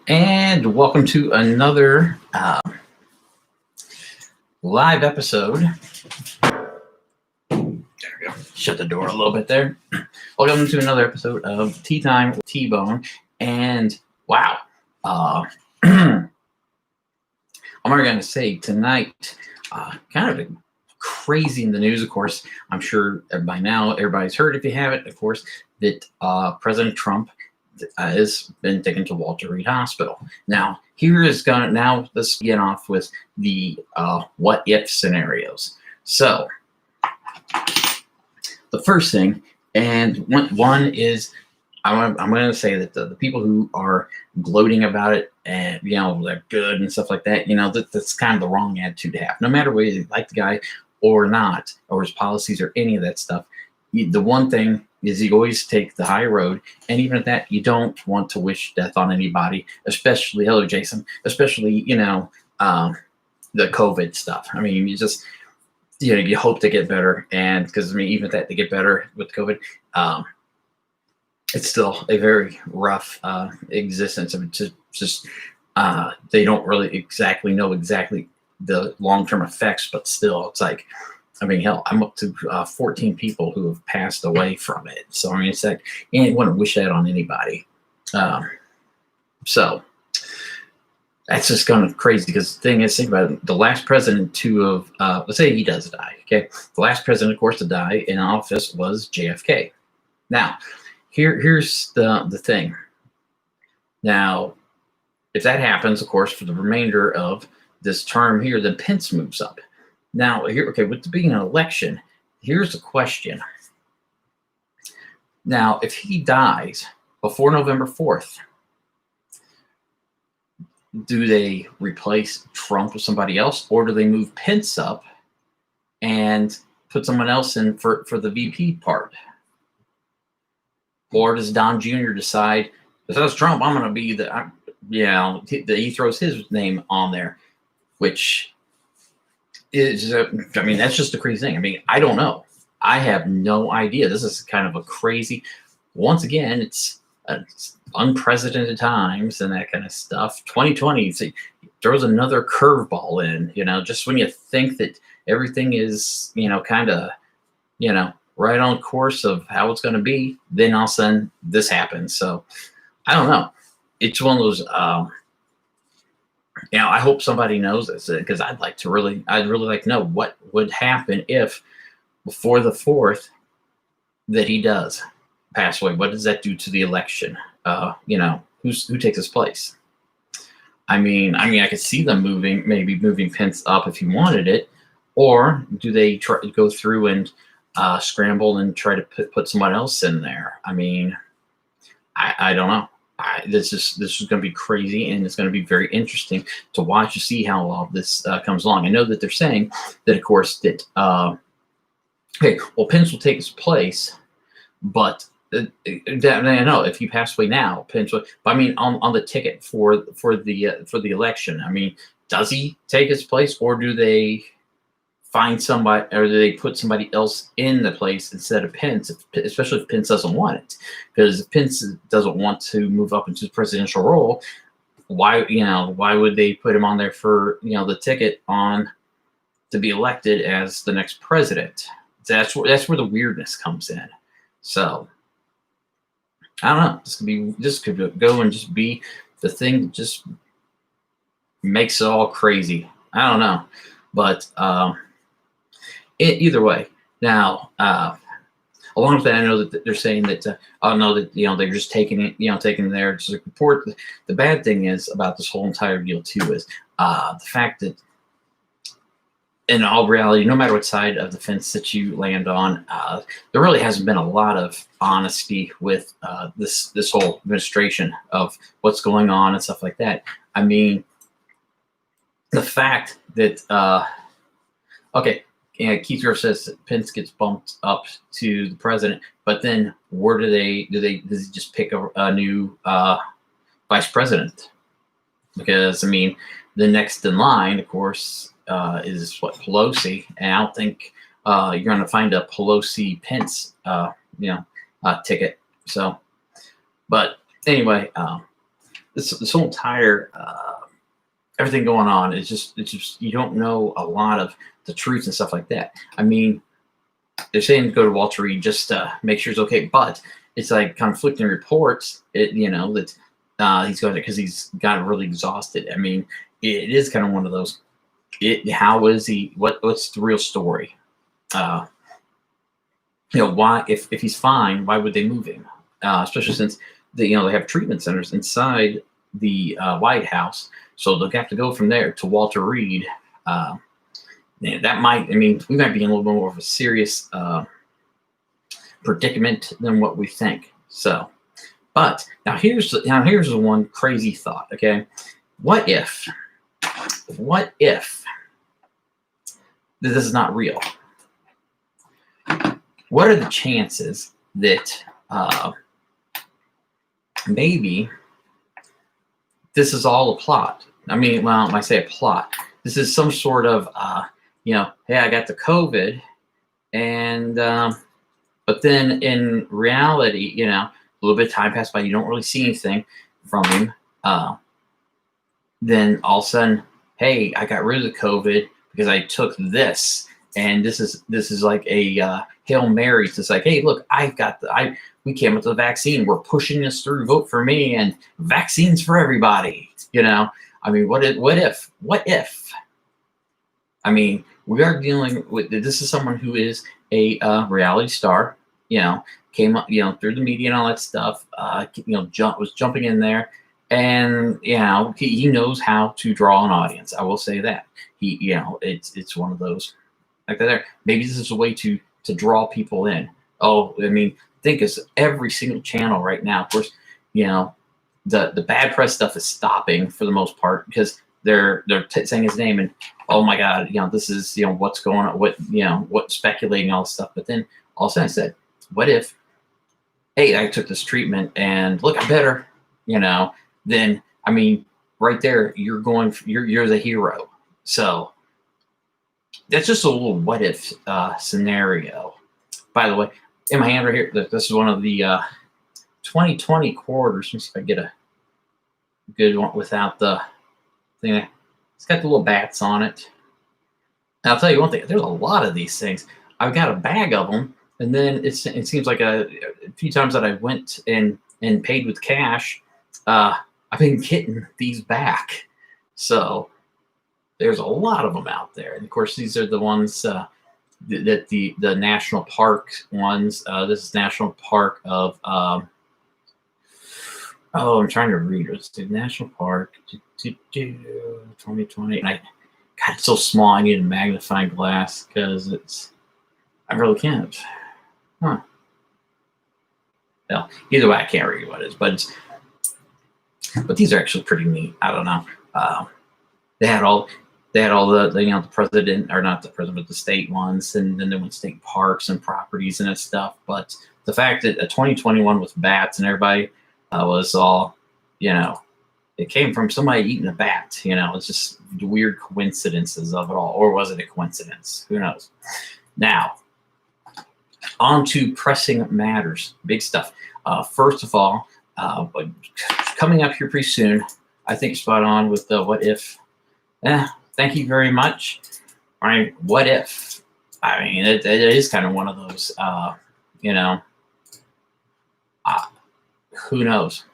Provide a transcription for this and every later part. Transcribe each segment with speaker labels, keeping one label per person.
Speaker 1: And welcome to another live episode. There we go. Shut the door a little bit there. Welcome to another episode of Tea Time with T-Bone. And wow, I'm already going to say tonight, kind of crazy in the news, of course. I'm sure by now everybody's heard, if you haven't, of course, that President Trump has been taken to Walter Reed Hospital. Now, let's get off with the what if scenarios. So, the first thing, and one is, I'm going to say that the people who are gloating about it and, they're good and stuff like that, that's kind of the wrong attitude to have. No matter whether you like the guy or not, or his policies or any of that stuff, the one thing is you always take the high road, and even at that, you don't want to wish death on anybody, especially, hello, Jason, especially, the COVID stuff. I mean, you hope to get better, and because, even if that they get better with COVID, it's still a very rough existence. I mean, just they don't really exactly know the long-term effects, but still, it's like, hell, I'm up to 14 people who have passed away from it. So, it's like, you ain't want to wish that on anybody. So, that's just kind of crazy, because the thing is, think about it, the last president let's say he does die, okay? The last president, of course, to die in office was JFK. Now, here's the thing. Now, if that happens, of course, for the remainder of this term here, then Pence moves up. Now, with being an election, here's the question. Now, if he dies before November 4th, do they replace Trump with somebody else, or do they move Pence up and put someone else in for the VP part? Or does Don Jr. decide, if that's Trump, I'm going to be he throws his name on there, which is, that's just a crazy thing. I don't know. I have no idea. This is kind of a crazy, once again, it's unprecedented times and that kind of stuff. 2020 throws another curveball in, just when you think that everything is, kind of, right on course of how it's going to be, then all of a sudden this happens. So I don't know. It's one of those, I hope somebody knows this, because I'd really like to know what would happen if before the 4th that he does pass away. What does that do to the election? Who takes his place? I could see them moving Pence up if he wanted it, or do they try to go through and scramble and try to put someone else in there? I don't know. This is going to be crazy, and it's going to be very interesting to watch to see how all this comes along. I know that they're saying that, of course, that Pence will take his place, but I know if he passed away now, Pence would. But on the ticket for the election, does he take his place, or do they find somebody, or do they put somebody else in the place instead of Pence, especially if Pence doesn't want it? Because if Pence doesn't want to move up into the presidential role, why would they put him on there for, the ticket on to be elected as the next president? That's where the weirdness comes in. So I don't know. This could go and just be the thing that just makes it all crazy. I don't know. But either way, now, along with that, I know that they're saying that they're just taking it, taking their report. The bad thing is about this whole entire deal too is the fact that, in all reality, no matter what side of the fence that you land on, there really hasn't been a lot of honesty with this whole administration of what's going on and stuff like that. The fact that Keith Griff says that Pence gets bumped up to the president, but then where does he just pick a new vice president? Because the next in line, of course, is Pelosi, and I don't think you're going to find a Pelosi Pence ticket. So, but anyway, this whole entire everything going on is just you don't know a lot of the truth and stuff like that. I mean, they're saying to go to Walter Reed just to make sure it's okay, but it's like conflicting reports. That he's going because he's gotten really exhausted. I mean, it is kind of one of those. How is he? What's the real story? Why if he's fine, why would they move him? Especially since they have treatment centers inside the White House, so they'll have to go from there to Walter Reed. That might, we might be in a little bit more of a serious predicament than what we think. So, but now here's the one crazy thought. Okay, what if this is not real? What are the chances that maybe this is all a plot? When I say a plot, this is some sort of, hey, I got the COVID, and but then in reality, a little bit of time passed by, you don't really see anything from him. Then all of a sudden, hey, I got rid of the COVID because I took this, and this is like a Hail Mary. It's like, hey, look, we came up with the vaccine. We're pushing this through. Vote for me, and vaccines for everybody. What if? We are dealing with, this is someone who is a reality star, came up, through the media and all that stuff, was jumping in there, and, he knows how to draw an audience. I will say that. It's one of those, like that there. Maybe this is a way to draw people in. Oh, think it's every single channel right now. Of course, the bad press stuff is stopping for the most part because they're saying his name and, oh my God, this is, what's going on, what speculating all this stuff. But then all of a sudden I said, what if, hey, I took this treatment and look, I'm better, then, right there, you're the hero. So that's just a little what if scenario. By the way, in my hand right here, this is one of the 2020 quarters. Let me see if I get a good one without the thing. It's got the little bats on it. And I'll tell you one thing, there's a lot of these things. I've got a bag of them, and then it seems like a few times that I went and paid with cash, I've been getting these back. So there's a lot of them out there. And of course, these are the ones that the national park ones. This is National Park of I'm trying to read it. It's the National Park 2020. And it's so small. I need a magnifying glass because I really can't. Huh. Well, either way, I can't read what it is, but these are actually pretty neat. I don't know. They had all the the president, or not the president, but the state ones, and then there went state parks and properties and that stuff. But the fact that a 2021 with bats and everybody was all, it came from somebody eating a bat. It's just the weird coincidences of it all, or was it a coincidence? Who knows? Now, on to pressing matters, big stuff. First of all, coming up here pretty soon, I think spot on with the what if. Thank you very much. All right, what if? It is kind of one of those, who knows?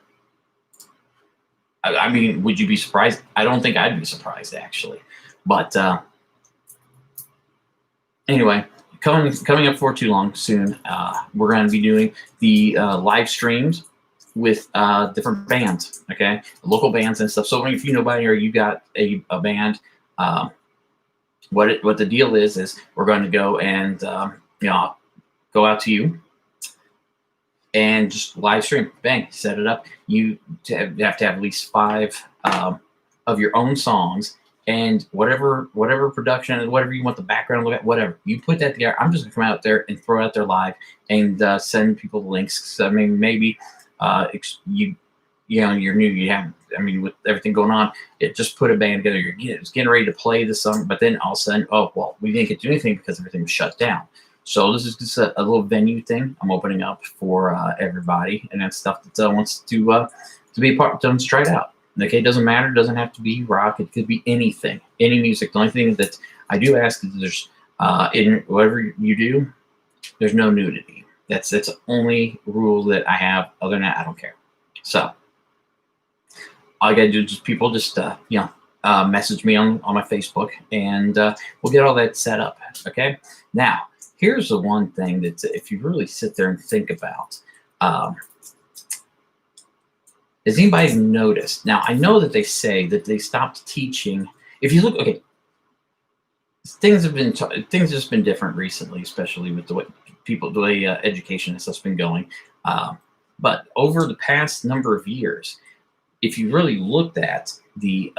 Speaker 1: Would you be surprised? I don't think I'd be surprised, actually. But anyway, coming up for too long soon, we're going to be doing the live streams with different bands, okay, local bands and stuff. So if you know anybody or you got a band, what the deal is we're going to go and go out to you and just live stream, bang, set it up. You have to have at least 5 of your own songs, and whatever production, whatever you want the background to look at, whatever you put that together. I'm just gonna come out there and throw it out there live and send people the links. Maybe you're new. You have, with everything going on, it just put a band together. It's getting ready to play the song, but then all of a sudden, oh well, we didn't get to do anything because everything was shut down. So this is just a little venue thing I'm opening up for everybody and that stuff that wants to to be a part. Don't try it out. Okay, it doesn't matter. It doesn't have to be rock. It could be anything, any music. The only thing that I do ask is there's in whatever you do, there's no nudity. That's the only rule that I have. Other than that, I don't care. So all I gotta do is people message me on my Facebook, and we'll get all that set up. Okay. Now, here's the one thing that if you really sit there and think about, has anybody noticed? Now, I know that they say that they stopped teaching. If you look, okay, things have just been different recently, especially with the way education and stuff's been going. But over the past number of years, if you really looked at the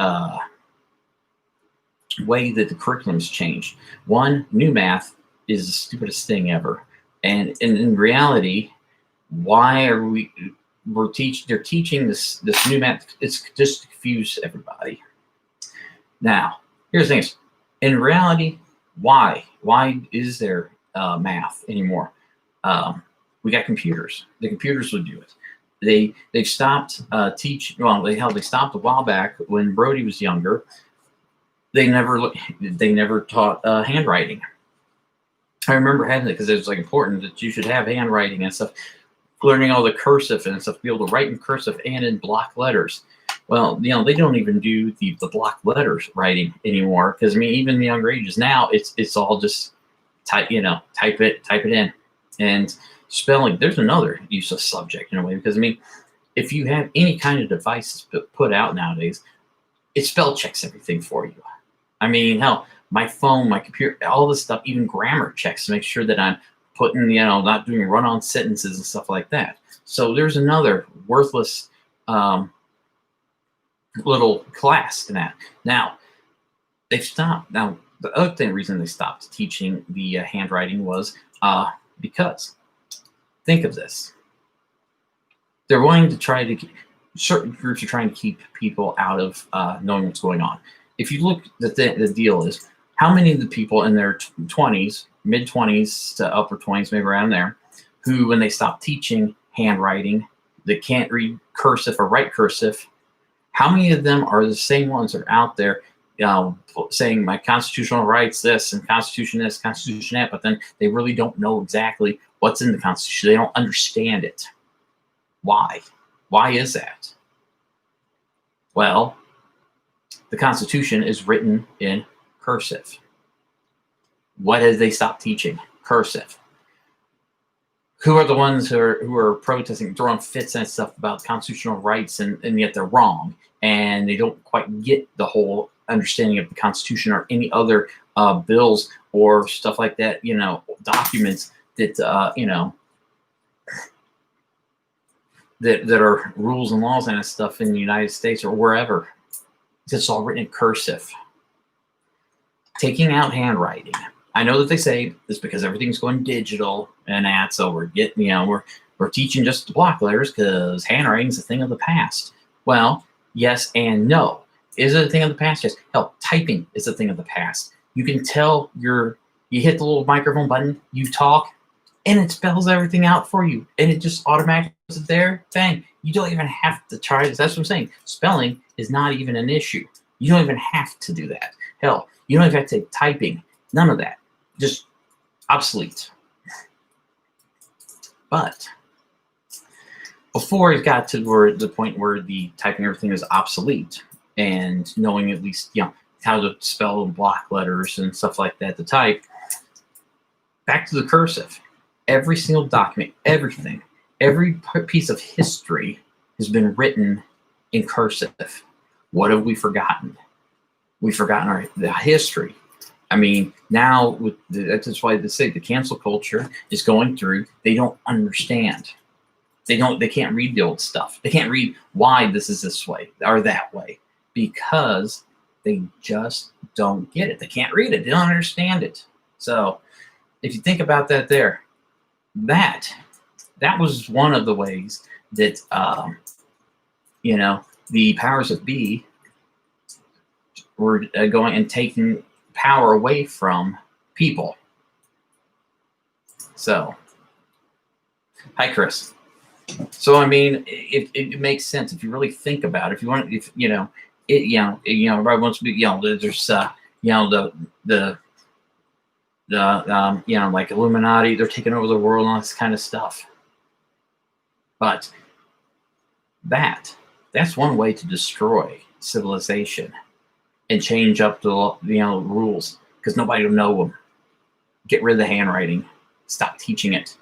Speaker 1: way that the curriculum's changed, one, new math is the stupidest thing ever. And in reality, why are they're teaching this new math? It's just to confuse everybody. Now, here's the thing. In reality, why is there math anymore? We got computers. The computers would do it. They've stopped teaching. Well, they stopped a while back when Brody was younger. They never taught handwriting. I remember having it because it was like important that you should have handwriting and stuff. Learning all the cursive and stuff, to be able to write in cursive and in block letters. Well, they don't even do the block letters writing anymore, because I mean, even the younger ages now, it's all just type it in. And spelling, there's another useless subject in a way, because I mean, if you have any kind of device put out nowadays, it spell checks everything for you. I mean, hell, my phone, my computer, all this stuff, even grammar checks to make sure that I'm putting, not doing run-on sentences and stuff like that. So there's another worthless little class in that. Now, they've stopped. Now, the other reason they stopped teaching the handwriting was because, think of this. They're wanting to certain groups are trying to keep people out of knowing what's going on. If you look, the deal is, how many of the people in their 20s, mid-20s to upper 20s, maybe around there, who, when they stop teaching handwriting, they can't read cursive or write cursive, how many of them are the same ones that are out there saying my constitutional rights this and constitution this, constitution that, but then they really don't know exactly what's in the Constitution. They don't understand it. Why? Why is that? Well, the Constitution is written in cursive. What have they stopped teaching? Cursive. Who are the ones who are protesting, throwing fits and stuff about constitutional rights, and yet they're wrong, and they don't quite get the whole understanding of the Constitution or any other bills or stuff like that, documents that, that are rules and laws and stuff in the United States or wherever. It's all written in cursive. Taking out handwriting. I know that they say it's because everything's going digital and that, so we're getting, we're teaching just the block letters because handwriting's a thing of the past. Well, yes and no. Is it a thing of the past? Yes. Hell, typing is a thing of the past. You can tell you hit the little microphone button, you talk, and it spells everything out for you, and it just automatically puts it there. Bang. You don't even have to try this. That's what I'm saying. Spelling is not even an issue. You don't even have to do that. Hell, you don't even have to take typing. None of that. Just obsolete. But before it got to the point where the typing everything is obsolete, and knowing at least how to spell block letters and stuff like that to type, back to the cursive. Every single document, everything, every piece of history has been written in cursive. What have we forgotten? We've forgotten the history. I mean, now that's why they say the cancel culture is going through. They don't understand. They can't read the old stuff. They can't read why this is this way or that way, because they just don't get it. They can't read it. They don't understand it. So if you think about that there, that was one of the ways that, the powers that be were going and taking power away from people. So, hi, Chris. So I mean, it makes sense if you really think about it. If you want, if everybody wants to be, there's the like Illuminati, they're taking over the world and all this kind of stuff. But that's one way to destroy civilization and change up the rules because nobody will know them. Get rid of the handwriting. Stop teaching it.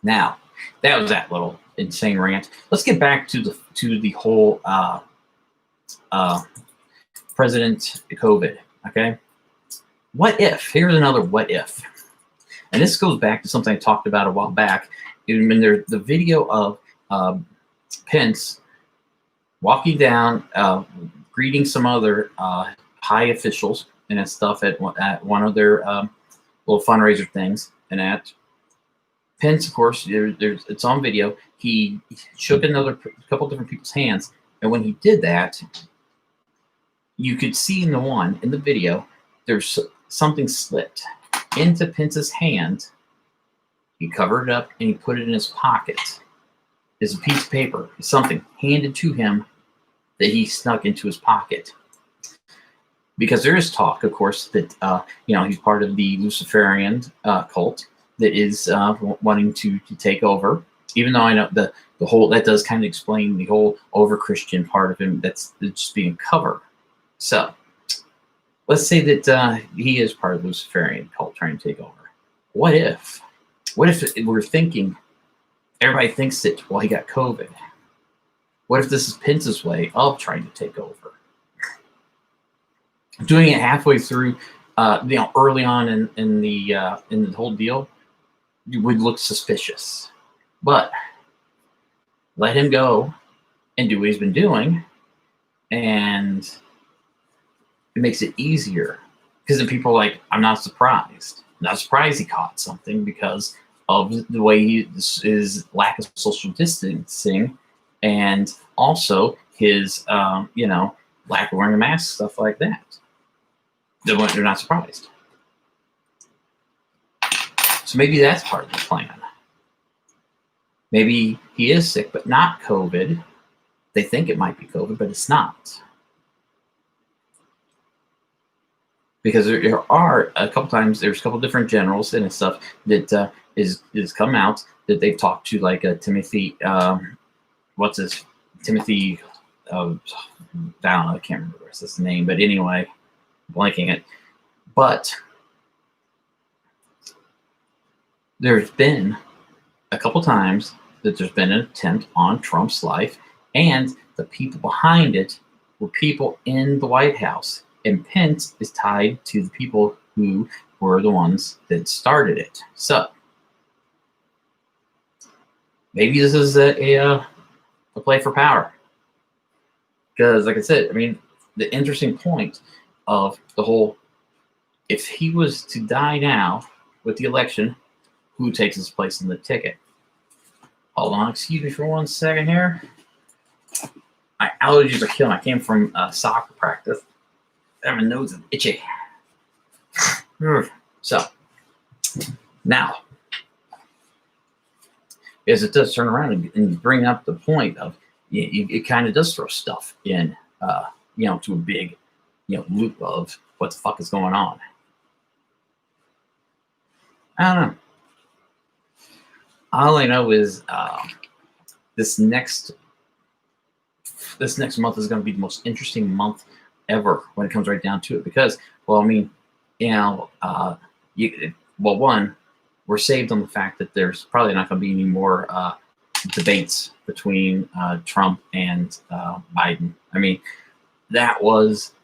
Speaker 1: Now, that was that little insane rant. Let's get back to the whole President COVID. Okay, what if? Here's another what if, and this goes back to something I talked about a while back. When there's the video of Pence walking down, greeting some other high officials and stuff at one of their little fundraiser things, and at Pence, of course, it's on video. He shook a couple different people's hands, and when he did that, you could see in the video, there's something slipped into Pence's hand. He covered it up and he put it in his pocket. There's a piece of paper, something handed to him that he snuck into his pocket. Because there is talk, of course, that he's part of the Luciferian cult that is wanting to take over. Even though I know the whole, that does kind of explain the whole over Christian part of him that's just being covered. So let's say that he is part of the Luciferian cult trying to take over. What if we're thinking, everybody thinks that, well, he got COVID. What if this is Pence's way of trying to take over? Doing it halfway through, early on in the whole deal, would look suspicious. But let him go and do what he's been doing, and it makes it easier. Because then people are like, I'm not surprised. I'm not surprised he caught something because of the way his lack of social distancing, and also his lack of wearing a mask, stuff like that. They're not surprised. So maybe that's part of the plan. Maybe he is sick, but not COVID. They think it might be COVID, but it's not. Because there are a couple times, there's a couple different generals and stuff that is come out that they've talked to, like Timothy, Timothy, I don't know, I can't remember the rest of his name, but anyway, blanking it. But there's been a couple times that there's been an attempt on Trump's life, and the people behind it were people in the White House. And Pence is tied to the people who were the ones that started it. So maybe this is a play for power. Because, like I said, I mean, the interesting point of the whole, if he was to die now with the election, who takes his place in the ticket? Hold on, excuse me for 1 second here. My allergies are killing me. I came from soccer practice. My nose is itchy. So, now, as it does turn around and bring up the point of, it kind of does throw stuff in, to a big, loop of what the fuck is going on. I don't know. All I know is this next month is going to be the most interesting month ever when it comes right down to it. Because, well, I mean, one, we're saved on the fact that there's probably not going to be any more debates between Trump and Biden. I mean, that was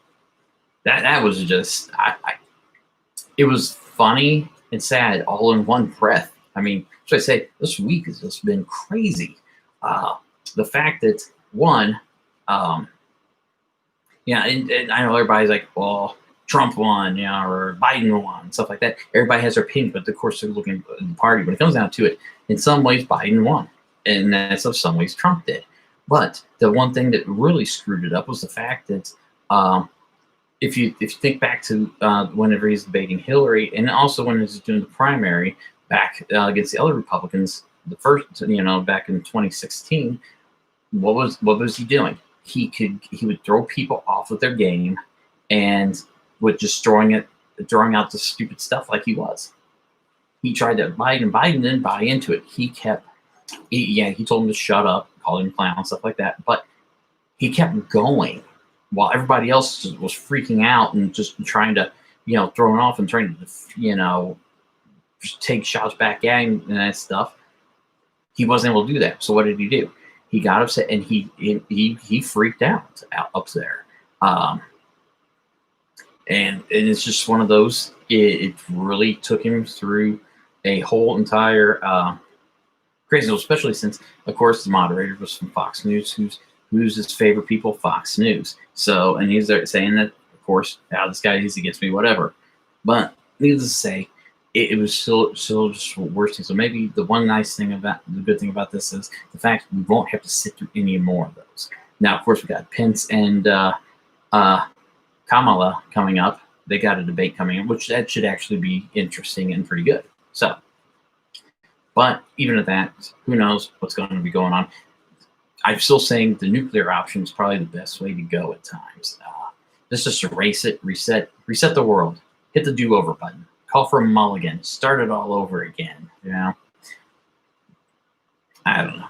Speaker 1: just it was funny and sad all in one breath. I mean, so I say this week has just been crazy. The fact that one, and I know everybody's like, well, Trump won, or Biden won, stuff like that. Everybody has their opinion, but of course they're looking at the party. When it comes down to it, in some ways Biden won, and that's in some ways Trump did. But the one thing that really screwed it up was the fact that if you think back to whenever he's debating Hillary, and also when he was doing the primary back against the other Republicans, the first, back in 2016, what was he doing? He would throw people off with their game, and with just throwing out the stupid stuff like he was. He tried to Biden didn't buy into it. He told him to shut up, called him clown, stuff like that. But he kept going while everybody else was freaking out and just trying to, throwing off and trying to, just take shots back at him and that stuff. He wasn't able to do that. So what did he do? He got upset and he freaked out up there. And it's just one of those. It really took him through a whole entire crazy, especially since, of course, the moderator was from Fox News, who's his favorite people, Fox News. So, and he's there saying that, of course, this guy is against me, whatever. But needless to say, it was still just worse thing. So maybe the good thing about this is the fact we won't have to sit through any more of those. Now, of course, we got Pence and Kamala coming up. They got a debate coming up, which that should actually be interesting and pretty good. So, but even at that, who knows what's going to be going on. I'm still saying the nuclear option is probably the best way to go at times. Just erase it, reset the world, hit the do-over button, call for a mulligan, start it all over again. I don't know.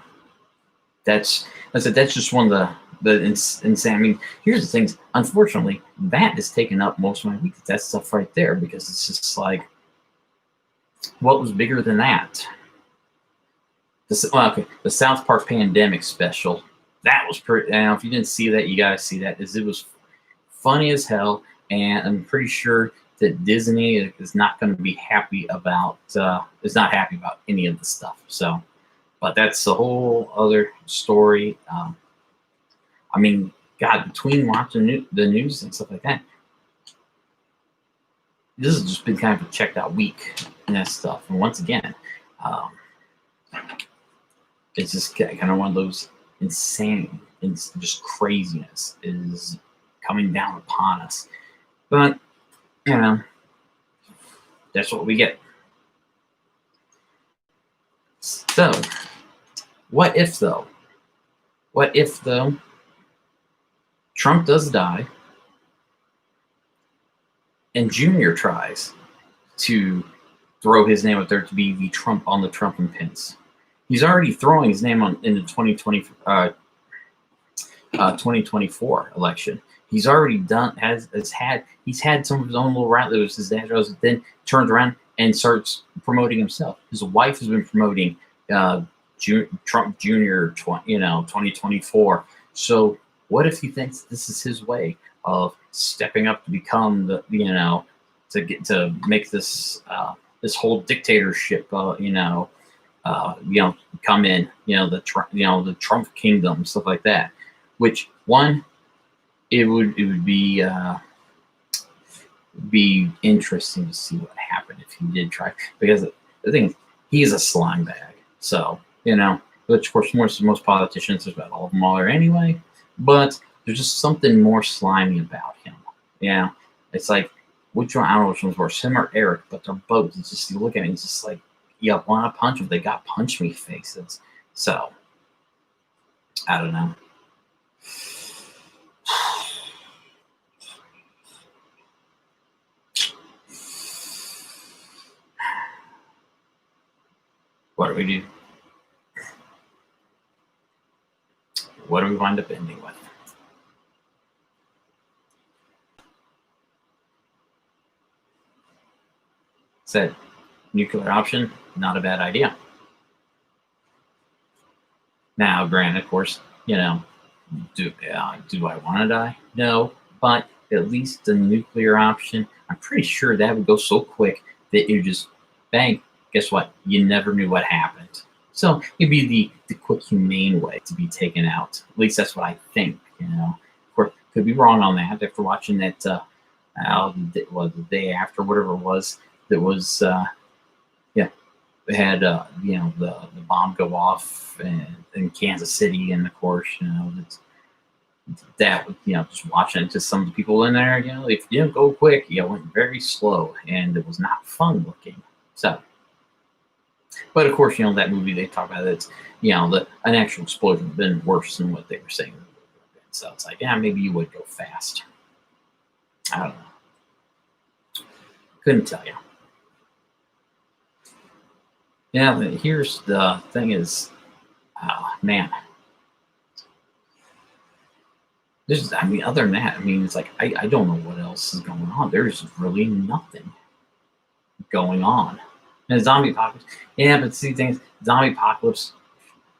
Speaker 1: That's just one of the insane. I mean, here's the things. Unfortunately, that is taking up most of my week. That stuff right there, because it's just like, what was bigger than that? The South Park pandemic special. That was pretty. If you didn't see that, you gotta see that. It was funny as hell, and I'm pretty sure that Disney is not going to be happy about. Is not happy about any of the stuff. So, but that's a whole other story. I mean, God, between watching the news and stuff like that, this has just been kind of a checked out week and that stuff. And once again, it's just kind of one of those insane and just craziness is coming down upon us. But, that's what we get. So, what if though? What if though Trump does die and Junior tries to throw his name up there to be the Trump on the Trump and Pence? He's already throwing his name in the 2024 election. He's already done he's had some of his own little rallies. His dad then turns around and starts promoting himself. His wife has been promoting Trump Jr. 2024. So what if he thinks this is his way of stepping up to become the to make this this whole dictatorship come in, the Trump kingdom, stuff like that. Which one, it would be interesting to see what happened if he did try, because the thing is, he's a slime bag. So which of course most politicians, there's about all of them are anyway, but there's just something more slimy about him. It's like, which one? I don't know which one's worse, him or Eric, but they're both. It's just, you look at it, it's just like, you want to punch them, they got punch me faces. So I don't know. What do we do? What do we wind up ending with? Said nuclear option, not a bad idea. Now, granted, of course, do I want to die? No, but at least the nuclear option, I'm pretty sure that would go so quick that it would just bang. Guess what? You never knew what happened. So it'd be the quick, humane way to be taken out. At least that's what I think. Of course, could be wrong on that. After watching that, the day after, whatever it was, that was, they had the bomb go off in Kansas City, and of course, that just watching it, just some of the people in there, if you didn't go quick, went very slow, and it was not fun looking. So But of course, that movie they talk about it's an actual explosion would have been worse than what they were saying. So it's like, yeah, maybe you would go fast. I don't know. Couldn't tell you. Yeah, here's the thing is, man. Other than that, it's like, I don't know what else is going on. There's really nothing going on. And zombie apocalypse, yeah, but see things, zombie apocalypse,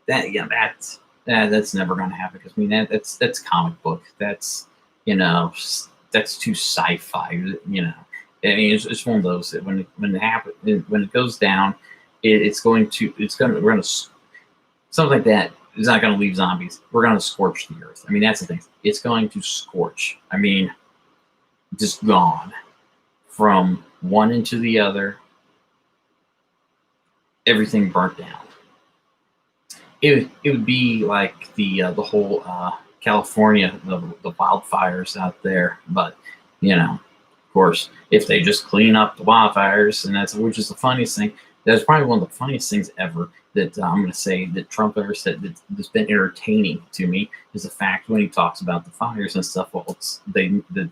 Speaker 1: that's never going to happen because that's comic book. That's that's too sci-fi. It's one of those that when it goes down, we're going to something like that. It's not going to leave zombies. We're going to scorch the earth. That's the thing. It's going to scorch. Just gone from one into the other. Everything burnt down. It would be like the whole California, the wildfires out there. But of course, if they just clean up the wildfires, and which is the funniest thing. That's probably one of the funniest things ever that I'm going to say that Trump ever said that's been entertaining to me is the fact when he talks about the fires and stuff. Well, it's the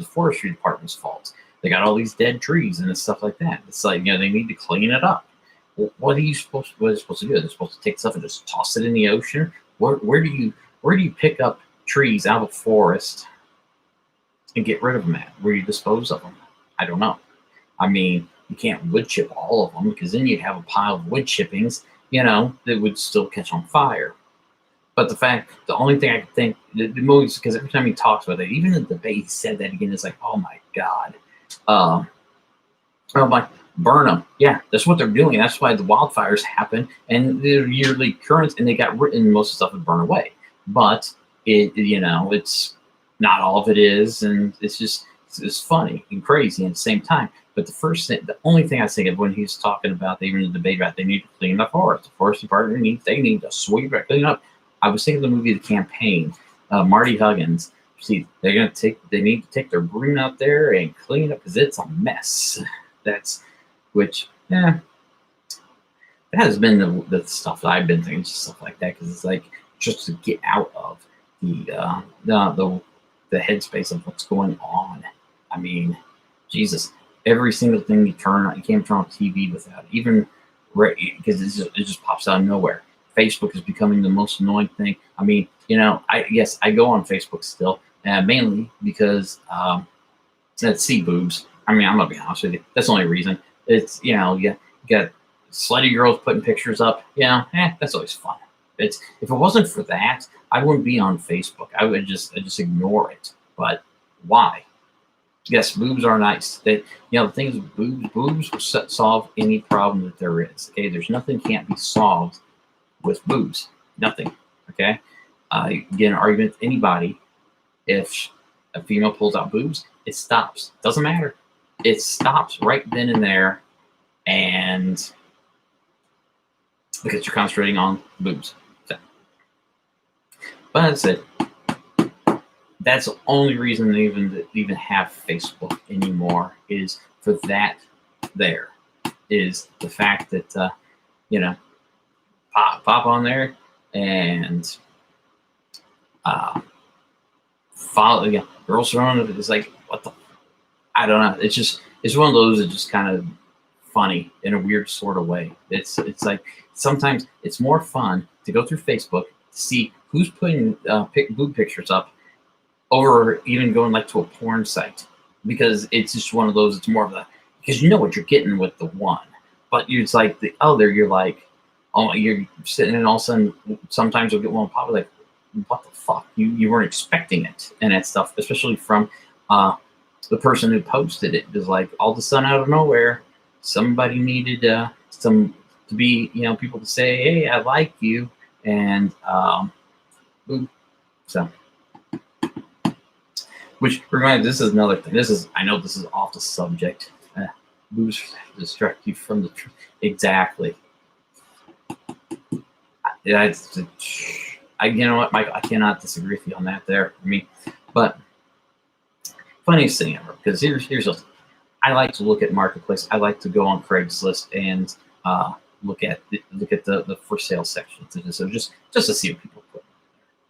Speaker 1: forestry department's fault. They got all these dead trees and stuff like that. It's like they need to clean it up. Well, what are you supposed to do? They're supposed to take stuff and just toss it in the ocean. Where do you pick up trees out of a forest and get rid of them at? Where do you dispose of them? I don't know. You can't wood chip all of them because then you'd have a pile of wood chippings, that would still catch on fire. But the only thing I could think, the movies, because every time he talks about it, even in the debate, he said that again. It's like, oh my God. Burn them. Yeah, that's what they're doing. That's why the wildfires happen and the yearly currents, and they got written, most of the stuff would burn away. But it's not all of it is, and it's funny and crazy at the same time. But the only thing I think of when he's talking about, even in the debate about they need to clean the forest. The forest department they need to sweep it, clean up. I was thinking of the movie The Campaign. Marty Huggins. See, they need to take their broom out there and clean up because it's a mess. That has been the stuff that I've been thinking, just stuff like that, because it's like just to get out of the headspace of what's going on. Jesus. Every single thing you can't turn on TV without it, even because it just pops out of nowhere. Facebook is becoming the most annoying thing. I go on Facebook still, mainly because let's see boobs. I'm gonna be honest with you. That's the only reason. It's you got slutty girls putting pictures up. That's always fun. If it wasn't for that, I wouldn't be on Facebook. I would just ignore it. But why? Yes, boobs are nice. The thing is, boobs will solve any problem that there is. Okay, there's nothing can't be solved with boobs. Nothing. Okay, get an argument with anybody. If a female pulls out boobs, it stops. Doesn't matter. It stops right then and there, and because you're concentrating on boobs. So. But that's it. That's the only reason they even have Facebook anymore is for that. There is the fact that pop on there and follow. Girls throwing it. It's like what the. I don't know. It's one of those that just kind of funny in a weird sort of way. It's like sometimes it's more fun to go through Facebook to see who's putting boob pictures up. Over even going like to a porn site, because it's just one of those. It's more of because you know what you're getting with the one, but it's like the other. You're like, oh, you're sitting and all of a sudden, sometimes you'll get one pop like, what the fuck? You weren't expecting it and that stuff, especially from the person who posted it. Is like all of a sudden out of nowhere, somebody needed some to be people to say, hey, I like you, and so. Which reminds, this is another thing. I know this is off the subject. Boobs distract you from the truth. Exactly. You know what, Michael? I cannot disagree with you on that. There, but funniest thing ever. Because here's I like to look at marketplace. I like to go on Craigslist and look at the for sale section just to see what people put,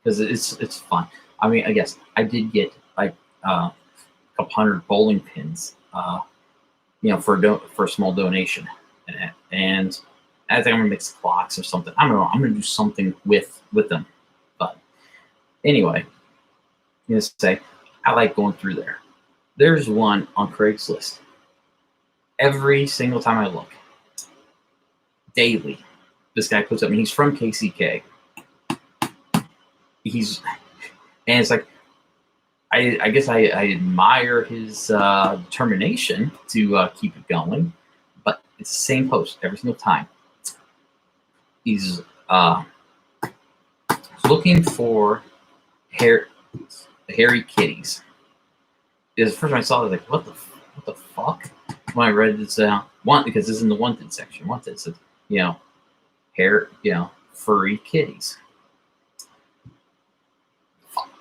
Speaker 1: because it's fun. I mean, I guess I did get like a couple hundred bowling pins, for a small donation, and I think I'm gonna make some clocks or something. I don't know. I'm gonna do something with them. But anyway, I'm gonna say I like going through there. There's one on Craigslist. Every single time I look, daily, this guy puts up. I mean, he's from KCK. And it's like, I guess I admire his determination to keep it going, but it's the same post every single time. He's looking for hairy kitties. Because the first time I saw it, I was like, what the fuck? When I read this one, because this is in the wanted section. Wanted says, furry kitties.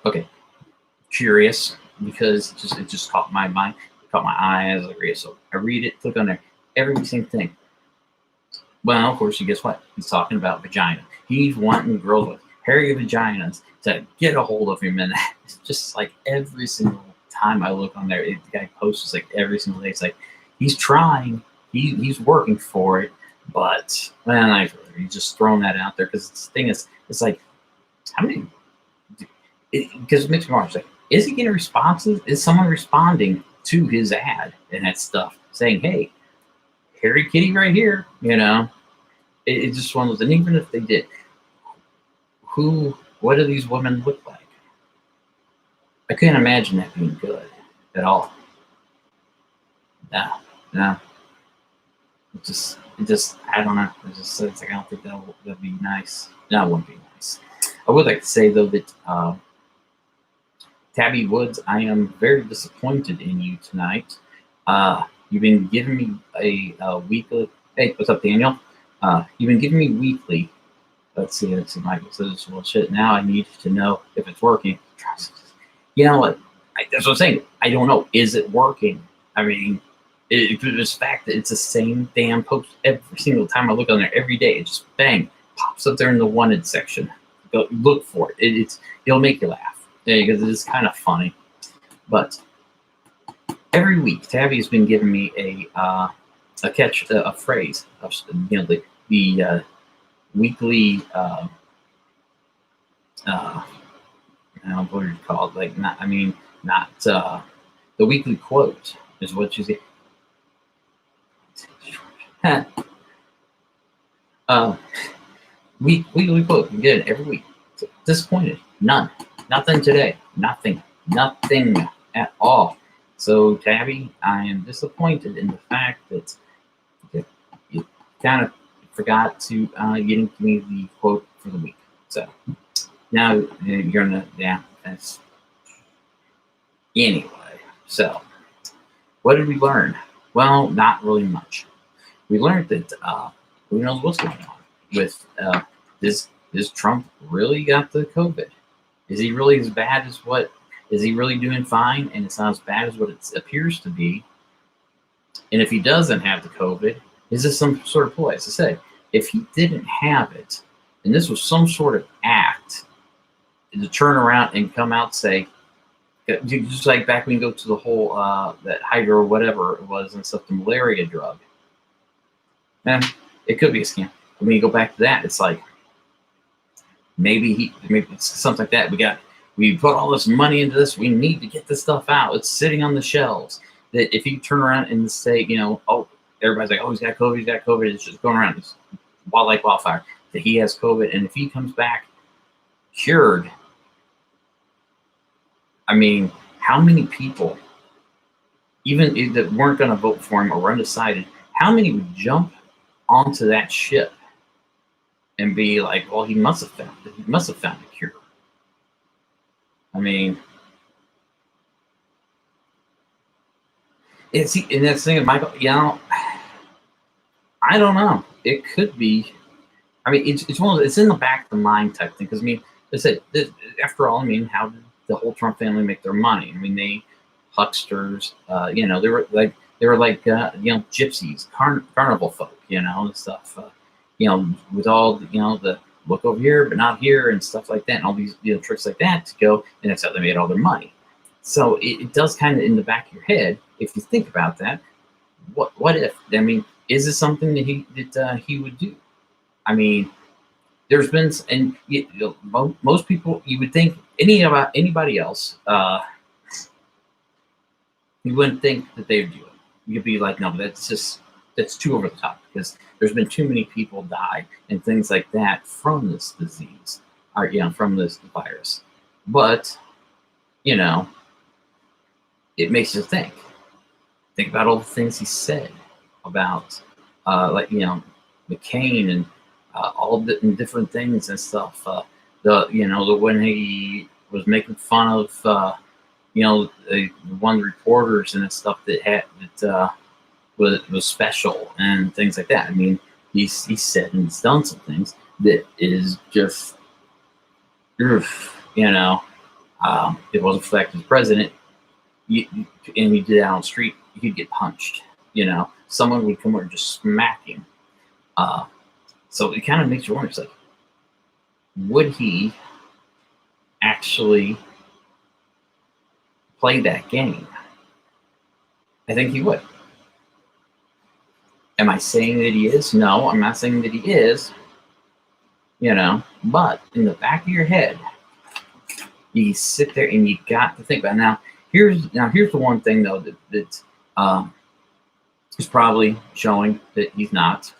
Speaker 1: Okay, curious, because it just caught my mind, caught my eye. I was like, so I read it, click on there, every single thing. Well, of course, you guess what? He's talking about vagina. He's wanting girls with hairy vaginas to get a hold of him, and it's just like every single time I look on there, the guy posts like every single day. It's like he's trying, he's working for it, but man, he's just throwing that out there because the thing is, it's like how many? Because it makes me wonder, like, is he getting responses? Is someone responding to his ad and that stuff, saying, "Hey, hairy kitty right here"? It's just one of those. And even if they did, what do these women look like? I can't imagine that being good at all. No. It just, I don't know. It's like, I don't think that'd be nice. No, it wouldn't be nice. I would like to say though that Tabbie Woods, I am very disappointed in you tonight. You've been giving me a weekly. Hey, what's up, Daniel? You've been giving me weekly. Let's see. Michael says, "Well, shit. Now I need to know if it's working." You know what? That's what I'm saying. I don't know. Is it working? I mean, it's the fact that it's the same damn post every single time I look on there every day. It just bang pops up there in the wanted section. Go look for it. It'll make you laugh because it is kind of funny. But every week, Tabbie has been giving me a phrase of the weekly. What are you called? Like not the weekly quote is what you say. Weekly quote. You get it every week. Disappointed. None. Nothing today. Nothing at all. So Tabbie, I am disappointed in the fact that you kind of forgot to give me the quote for the week. So now you're gonna, that's anyway. So what did we learn? Well, not really much. We learned that who knows what's going on with this Trump really got the COVID. Is he really as bad as what? Is he really doing fine and it's not as bad as what it appears to be? And if he doesn't have the COVID, is this some sort of ploy? As I said, if he didn't have it, and this was some sort of act to turn around and come out and say, just like back when you go to the whole that Hydra or whatever it was and stuff, the malaria drug. Man, it could be a scam. But when you go back to that, it's like maybe it's something like that. We put all this money into this. We need to get this stuff out. It's sitting on the shelves. That if you turn around and say, oh, everybody's like, oh, he's got COVID. It's just going around. It's like wildfire. That he has COVID, and if he comes back cured, I mean, how many people, even that weren't going to vote for him or were undecided, how many would jump onto that ship and be like, well, he must have found a cure. I mean, and that's the thing, Michael. I don't know. It could be. I mean, it's in the back of the mind type thing. Because I mean, I said, after all, I mean, how did the whole Trump family make their money? I mean, they hucksters. They were like gypsies, carnival folk, and stuff. with all the look over here but not here and stuff like that, and all these tricks like that to go, and that's how they made all their money. So it does kind of in the back of your head, if you think about that, what if? I mean, is this something that he would do? I mean, there's been, and most people, you would think anybody else, you wouldn't think that they would do it. You'd be like, no, that's too over the top, because there's been too many people die and things like that from this disease, or from this virus. But it makes you think. Think about all the things he said about, McCain and all the different things and stuff. The when he was making fun of one of the reporters and stuff that was special and things like that. I mean, he said and he's done some things that is just, if it wasn't for the fact he was president, and he did it out on the street, he'd get punched. Someone would come over and just smack him. So it kind of makes you wonder, it's like, would he actually play that game? I think he would. Am I saying that he is? No, I'm not saying that he is. But in the back of your head, you sit there and you got to think about it. Here's the one thing though that is probably showing that he's not.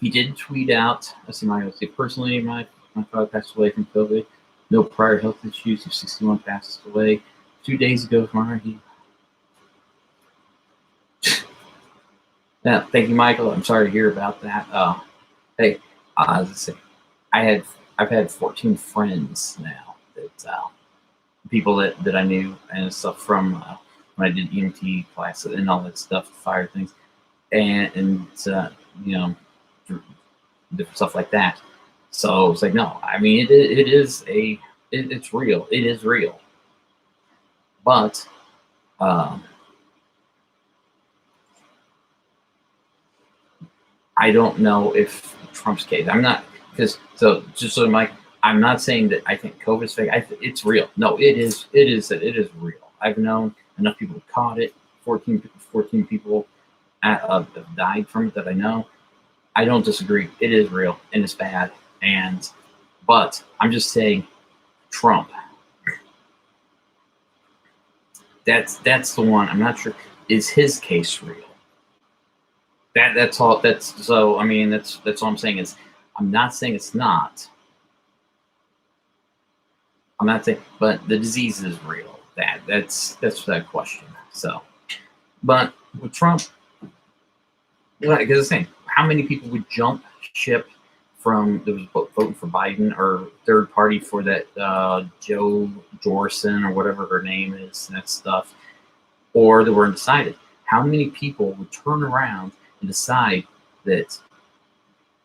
Speaker 1: He did tweet out, let's see, personally, my father passed away from COVID. No prior health issues. He's 61, passes away 2 days ago tomorrow. Now, thank you, Michael. I'm sorry to hear about that. Hey, as I say, I've had 14 friends now that people that I knew and stuff from when I did EMT classes and all that stuff, fire things, and different stuff like that. So it's like, no, I mean, it's real. It is real. But I don't know if Trump's case. I'm not, because Mike, I'm not saying that I think COVID's fake. It's real. No, it is real. I've known enough people who caught it. 14 people have died from it that I know. I don't disagree. It is real and it's bad. But I'm just saying, Trump. That's the one. I'm not sure. Is his case real? That's all. So. I mean, that's all I'm saying is, I'm not saying it's not. I'm not saying, but the disease is real. That's that question. So, but with Trump, because the same. How many people would jump ship from there was voting for Biden or third party for that Joe Jorson or whatever her name is and that stuff, or that were undecided? How many people would turn around and decide that,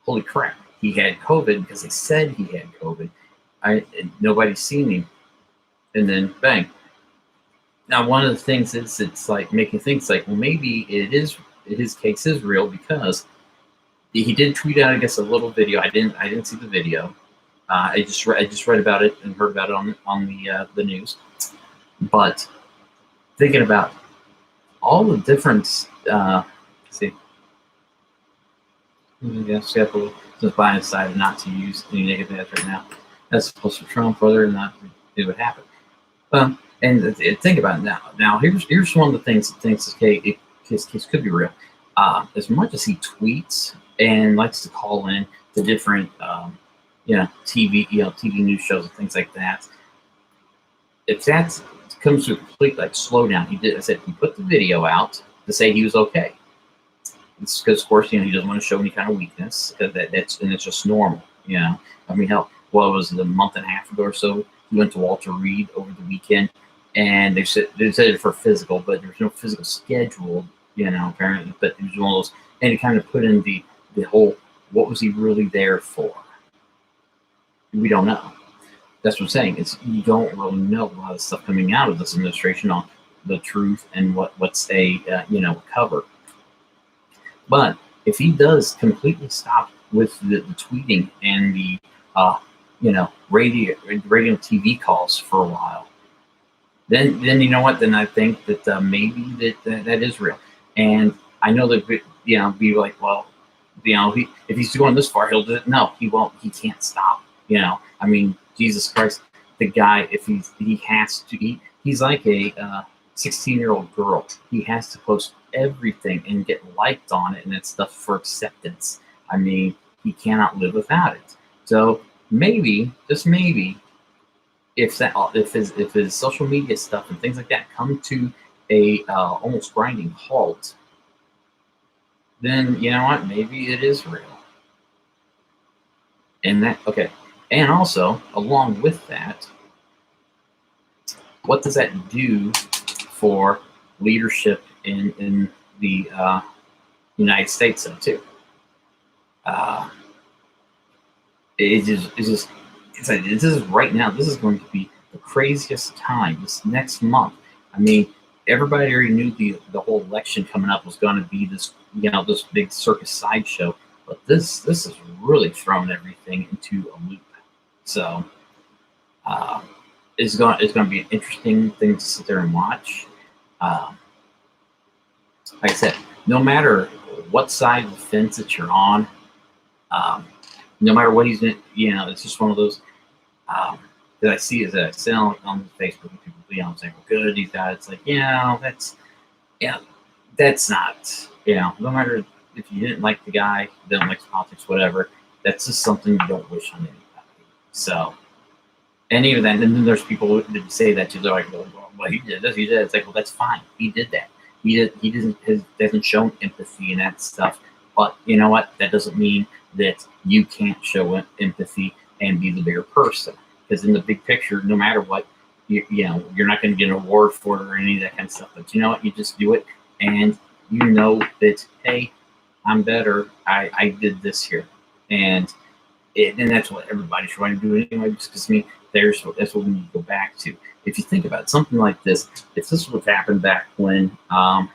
Speaker 1: holy crap, he had COVID because they said he had COVID, nobody's seen him, and then bang. Now, one of the things is, it's like making things like, well, maybe his case is real, because he did tweet out, I guess, a little video. I didn't see the video. I just read about it and heard about it on the news. But thinking about all the different, see, yes, since Biden decided not to use any negative ads right now, that's supposed to Trump, whether or not it would happen. And think about it now. Now, here's one of the things that thinks his case could be real. As much as he tweets and likes to call in to different, TV news shows and things like that, if that comes to a complete slowdown, he put the video out to say he was okay. It's because, of course, he doesn't want to show any kind of weakness. It's just normal. I mean, hell, it was a month and a half ago or so, he went to Walter Reed over the weekend, and they said it for physical, but there's no physical scheduled, apparently. But it was one of those, and he kind of put in the whole, what was he really there for? We don't know. That's what I'm saying. You don't really know a lot of stuff coming out of this administration on the truth and what's a cover. But if he does completely stop with the tweeting and the radio TV calls for a while, then you know what? Then I think that maybe that is real. And I know that be like, well, if he's going this far, he'll do it. No, he won't. He can't stop. I mean, Jesus Christ, the guy, if he has to, he's like a 16-year-old girl. He has to post everything and get liked on it and that stuff for acceptance. I mean, he cannot live without it. So maybe, just maybe, if his social media stuff and things like that come to a almost grinding halt, then you know what? Maybe it is real. And also along with that, what does that do for leadership in the United States, though, too? This is right now. This is going to be the craziest time. This next month. I mean, everybody already knew the whole election coming up was going to be this big circus sideshow. But this has really thrown everything into a loop. So it's going to be an interesting thing to sit there and watch. Like I said, no matter what side of the fence that you're on, no matter what he's in, it's just one of those that I see on Facebook. People, saying, "Well, good, he's got." It's like, that's not, no matter if you didn't like the guy, don't like politics, whatever. That's just something you don't wish on anybody. So, and even then, and then there's people that say that too. They're like, "Well, he did this, he did that." It's like, well, that's fine. He did that. He hasn't shown empathy and that stuff. But you know what? That doesn't mean that you can't show empathy and be the bigger person. Because in the big picture, no matter what, you're not going to get an award for it or any of that kind of stuff. But you know what? You just do it, and you know that, hey, I'm better. I did this here, and that's what everybody's trying to do anyway. Because that's what we need to go back to. If you think about something like this, if this would happen back when 9/11,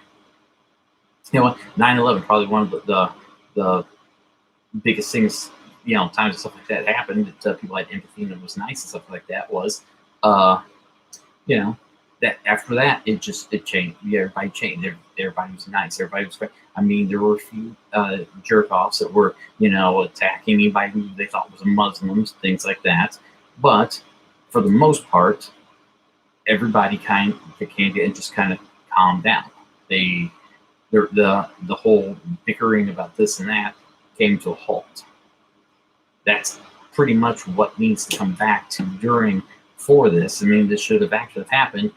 Speaker 1: probably one of the biggest things, times and stuff like that happened, that people had empathy and it was nice and stuff like that, was that after that it changed. Everybody changed. Everybody was nice. Everybody was great. I mean, there were a few jerk offs that were attacking anybody who they thought was a Muslims, things like that. But for the most part, everybody kind of just kind of calmed down. The whole bickering about this and that came to a halt. That's pretty much what needs to come back to for this. I mean, this should have actually happened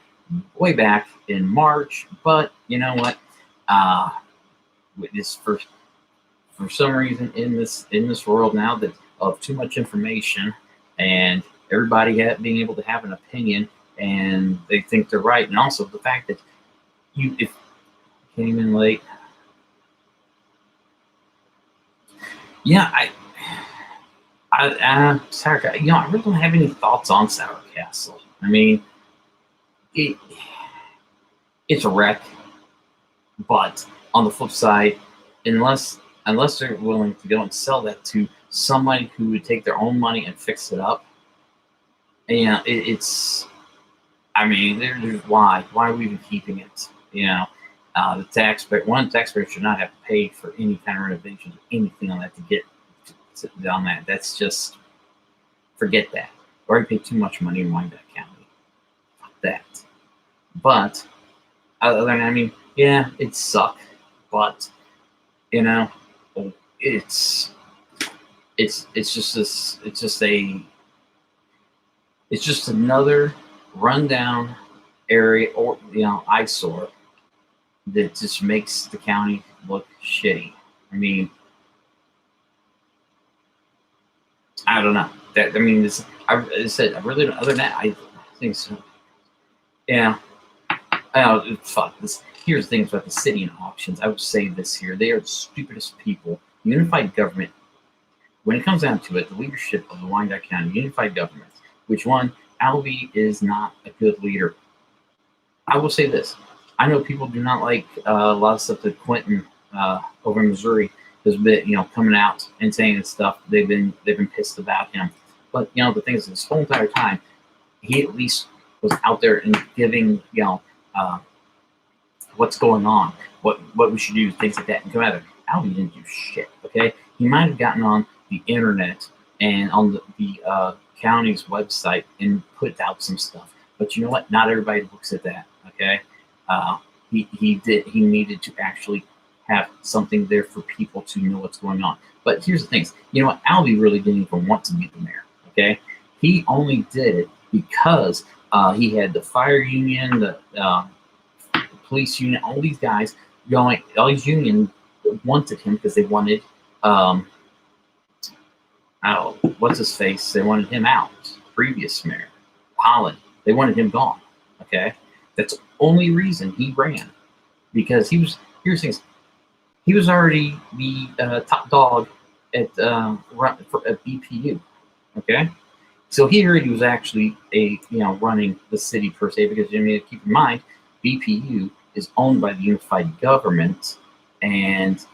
Speaker 1: way back in March, but you know what? With this for some reason in this world now that of too much information and everybody being able to have an opinion and they think they're right, and also the fact that if you came in late. Yeah, Sour Castle. I really don't have any thoughts on Sour Castle. I mean, it's a wreck. But on the flip side, unless they're willing to go and sell that to somebody who would take their own money and fix it up, it's. I mean, there's why are we even keeping it? The taxpayer should not have to pay for any kind of renovations or anything on that to get on that. That's just, forget that. We already paid too much money in Wyandotte County. Fuck that. But other than, I mean, yeah, it sucked, but it's just another rundown area or eyesore that just makes the county look shitty. I mean, I don't know. I said, I really don't. Other than that, I think so. Yeah. Fuck this. Here's the things about the city and auctions. I would say this here: they are the stupidest people. Unified government. When it comes down to it, the leadership of the Wyandotte County Unified Government, which one, Albie is not a good leader. I will say this. I know people do not like a lot of stuff that Quentin over in Missouri has been, coming out and saying stuff. They've been pissed about him. But the thing is, this whole entire time, he at least was out there and giving, what's going on, what we should do, things like that, and come out of it. Albie didn't do shit. Okay, he might have gotten on the internet and on the county's website and put out some stuff. But you know what? Not everybody looks at that. Okay, he needed to actually have something there for people to know what's going on. But here's the thing. Albie really didn't even want to be the mayor. Okay, he only did it because he had the fire union, the police union, all these guys going, all these unions wanted him because they wanted, what's his face? They wanted him out. Previous mayor, Holland, they wanted him gone. Okay, that's the only reason he ran, because here's things. He was already the top dog at BPU. Okay, so he already was actually running the city per se, because you need to keep in mind BPU is owned by the unified government, and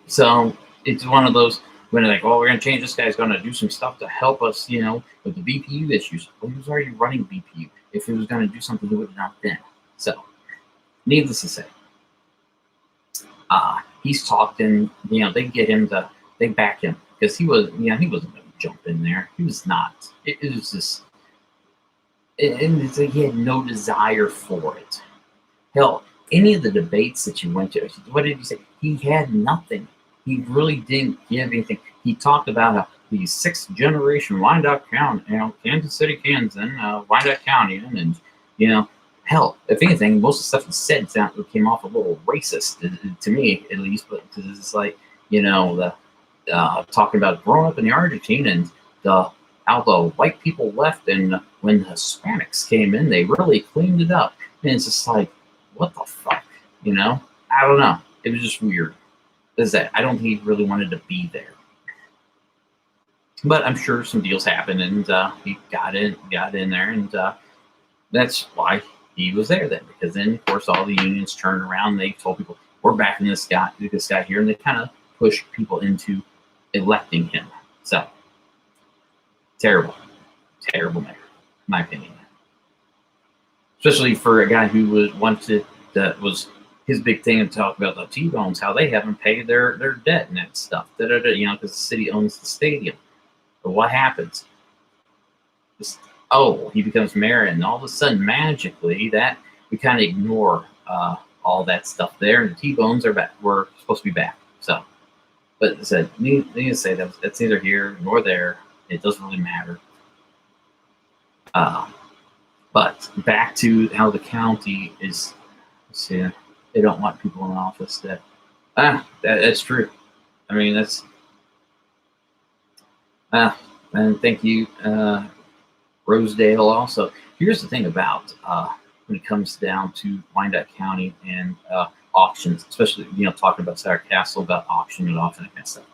Speaker 1: so it's one of those when they're like, "Oh, we're going to change. This guy's going to do some stuff to help us, with the BPU issues." Well, he was already running BPU. If he was going to do something, he would have not been. So, needless to say, he's talked, and they back him because he wasn't going to jump in there. He was not. It was just. And it's like he had no desire for it. Hell, any of the debates that you went to, what did he say? He had nothing. He really didn't give anything. He talked about the sixth generation Wyandotte County, Kansas City, Kansas, and Wyandotte County, and hell, if anything, most of the stuff he said came off a little racist to me, at least. But because it's like the talking about growing up in the Argentine and how the white people left, and when the Hispanics came in, they really cleaned it up. And it's just like, what the fuck? I don't know. It was just weird. I don't think he really wanted to be there. But I'm sure some deals happened, and he got in there, and that's why he was there then. Because then, of course, all the unions turned around. They told people, "We're backing this guy here," and they kind of pushed people into electing him. So. Terrible mayor, in my opinion. Especially for a guy who that was his big thing to talk about the T-Bones, how they haven't paid their debt and that stuff. Because the city owns the stadium. But what happens? He becomes mayor, and all of a sudden, magically, that we kind of ignore all that stuff there, and the T-Bones are back. We're supposed to be back. So, but as I said, need to say that's neither here nor there. It doesn't really matter. But back to how the county is. See, they don't want people in office that's true. I mean, that's. And thank you, Rosedale. Also, here's the thing about when it comes down to Wyandotte County and auctions, especially talking about Sarah Castle, about auction and all that kind of stuff.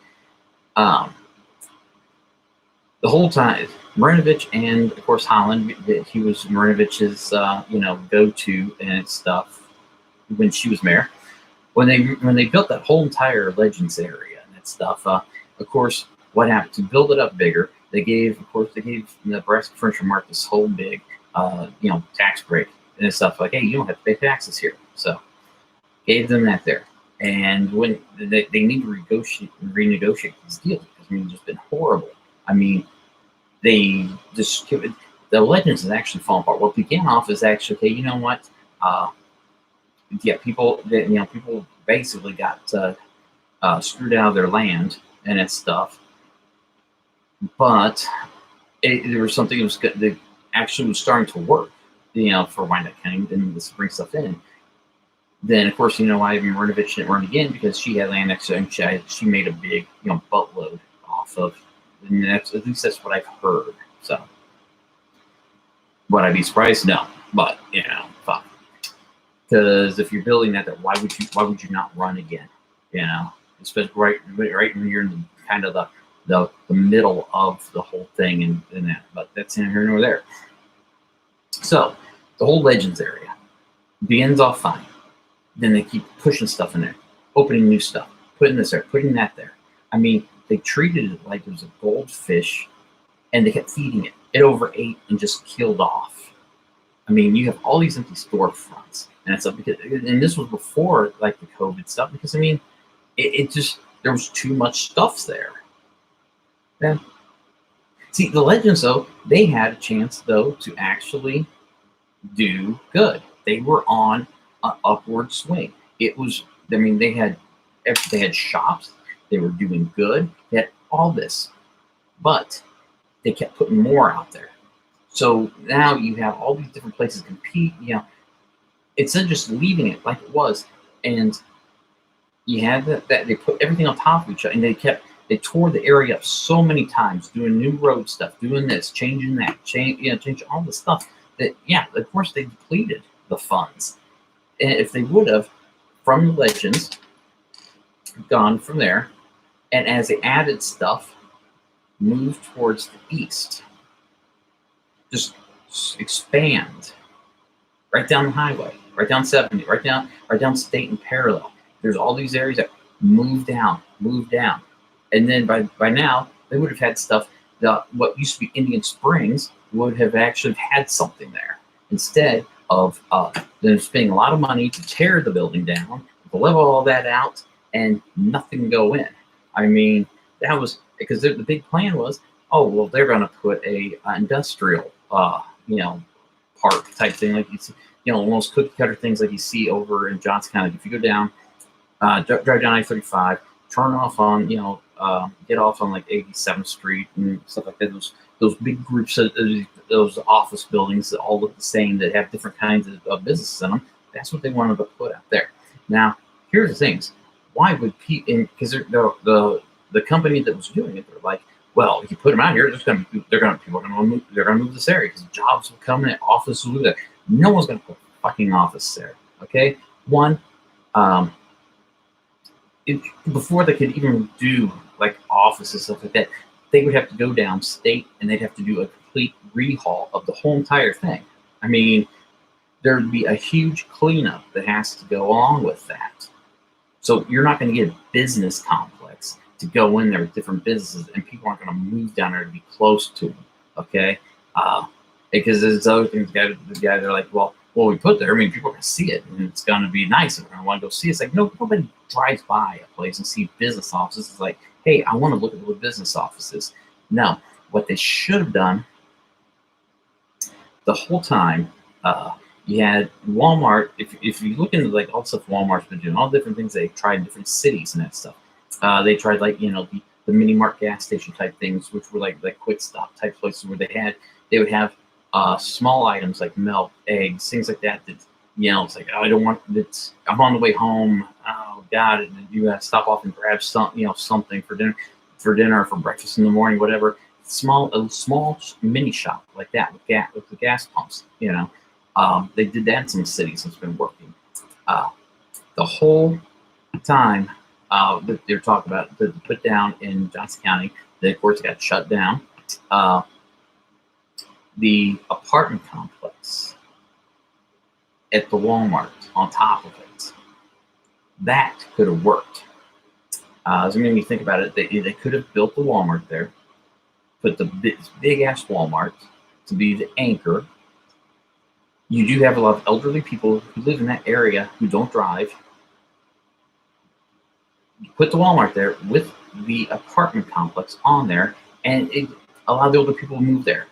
Speaker 1: The whole time, Marinovich and, of course, Holland, he was Marinovich's, go-to and stuff when she was mayor. When they built that whole entire Legends area and that stuff, of course, what happened? To build it up bigger, they gave Nebraska Furniture Mart this whole big, tax break and stuff. Like, hey, you don't have to pay taxes here. So, gave them that there. And when they need to renegotiate these deals, because, it's just been horrible. They just the Legends has actually fallen apart. What began off is actually, okay, you know what? People basically got screwed out of their land and that stuff. But there was something that was good, that actually was starting to work, for Wyandotte County, and this brings stuff in. Then, of course, why Marinovich didn't run again, because she had land next to her, and she made a big, buttload off of. And at least that's what I've heard. So, would I be surprised? No, but fuck. Because if you're building that, why would you not run again? Especially right when you're in kind of the middle of the whole thing and that. But that's neither here nor there. So, the whole Legends area begins off fine. Then they keep pushing stuff in there. opening new stuff, putting this there, putting that there. I mean, they treated it like it was a goldfish, and they kept feeding it. It overate and just killed off. I mean, you have all these empty storefronts, and it's up because, and this was before like the COVID stuff, because I mean, it just there was too much stuff there. Yeah. See, the Legends though, they had a chance though to actually do good. They were on an upward swing. It was, I mean, they had shops, they were doing good, they had all this, but they kept putting more out there. So now you have all these different places to compete. You know, instead of just leaving it like it was, and you had that they put everything on top of each other, and they tore the area up so many times, doing new road stuff, doing this, changing that, change all the stuff. That yeah, of course they depleted the funds, and if they would have, from the Legends, gone from there, and as they added stuff, moved towards the east, just expand right down the highway, right down 70, right down State and Parallel. There's all these areas that move down, and then by now they would have had stuff that what used to be Indian Springs would have actually had something there instead of them spending a lot of money to tear the building down, to level all that out, and nothing go in. I mean, that was because the big plan was, oh well, they're going to put a industrial, park type thing like you see, almost cookie cutter things like you see over in Johnson County. If you go down, drive down I-35, turn off on, get off on like 87th Street and stuff like that. Those big groups of those office buildings that all look the same, that have different kinds of businesses in them. That's what they wanted to put out there. Now, here's the things. Why would people? Because the company that was doing it, they're like, well, if you put them out here, people are going to move. They're going to move this area because jobs will come in, offices will do that. No one's going to put a fucking office there. Okay, one. Before they could even do like offices stuff like that, they would have to go downstate and they'd have to do a complete rehaul of the whole entire thing. I mean, there'd be a huge cleanup that has to go along with that. So you're not going to get a business complex to go in there with different businesses, and people aren't going to move down there to be close to them. Okay, because there's other things. The guy, they're like, well, we put there. I mean, people are going to see it, and it's going to be nice, and I want to go see it. It's like, no, nobody drives by a place and see business offices. It's like, hey, I want to look at the business offices. No, what they should have done the whole time, you had Walmart. If you look into like all the stuff Walmart's been doing, all the different things they tried in different cities and that stuff. They tried like the mini mart gas station type things, which were like quick stop type places where they would have small items like milk, eggs, things like that. That it's like, oh, I don't want it. I'm on the way home. Oh God, you gotta stop off and grab something for dinner, or for breakfast in the morning, whatever. A small mini shop like that with the gas pumps. They did that in some cities. It's been working. The whole time that they're talking about the put down in Johnson County, that of course got shut down. The apartment complex at the Walmart on top of it, that could have worked. So when you think about it, they could have built the Walmart there, put the big ass Walmart to be the anchor. You do have a lot of elderly people who live in that area who don't drive. You put the Walmart there with the apartment complex on there, and it allowed the older people to move there.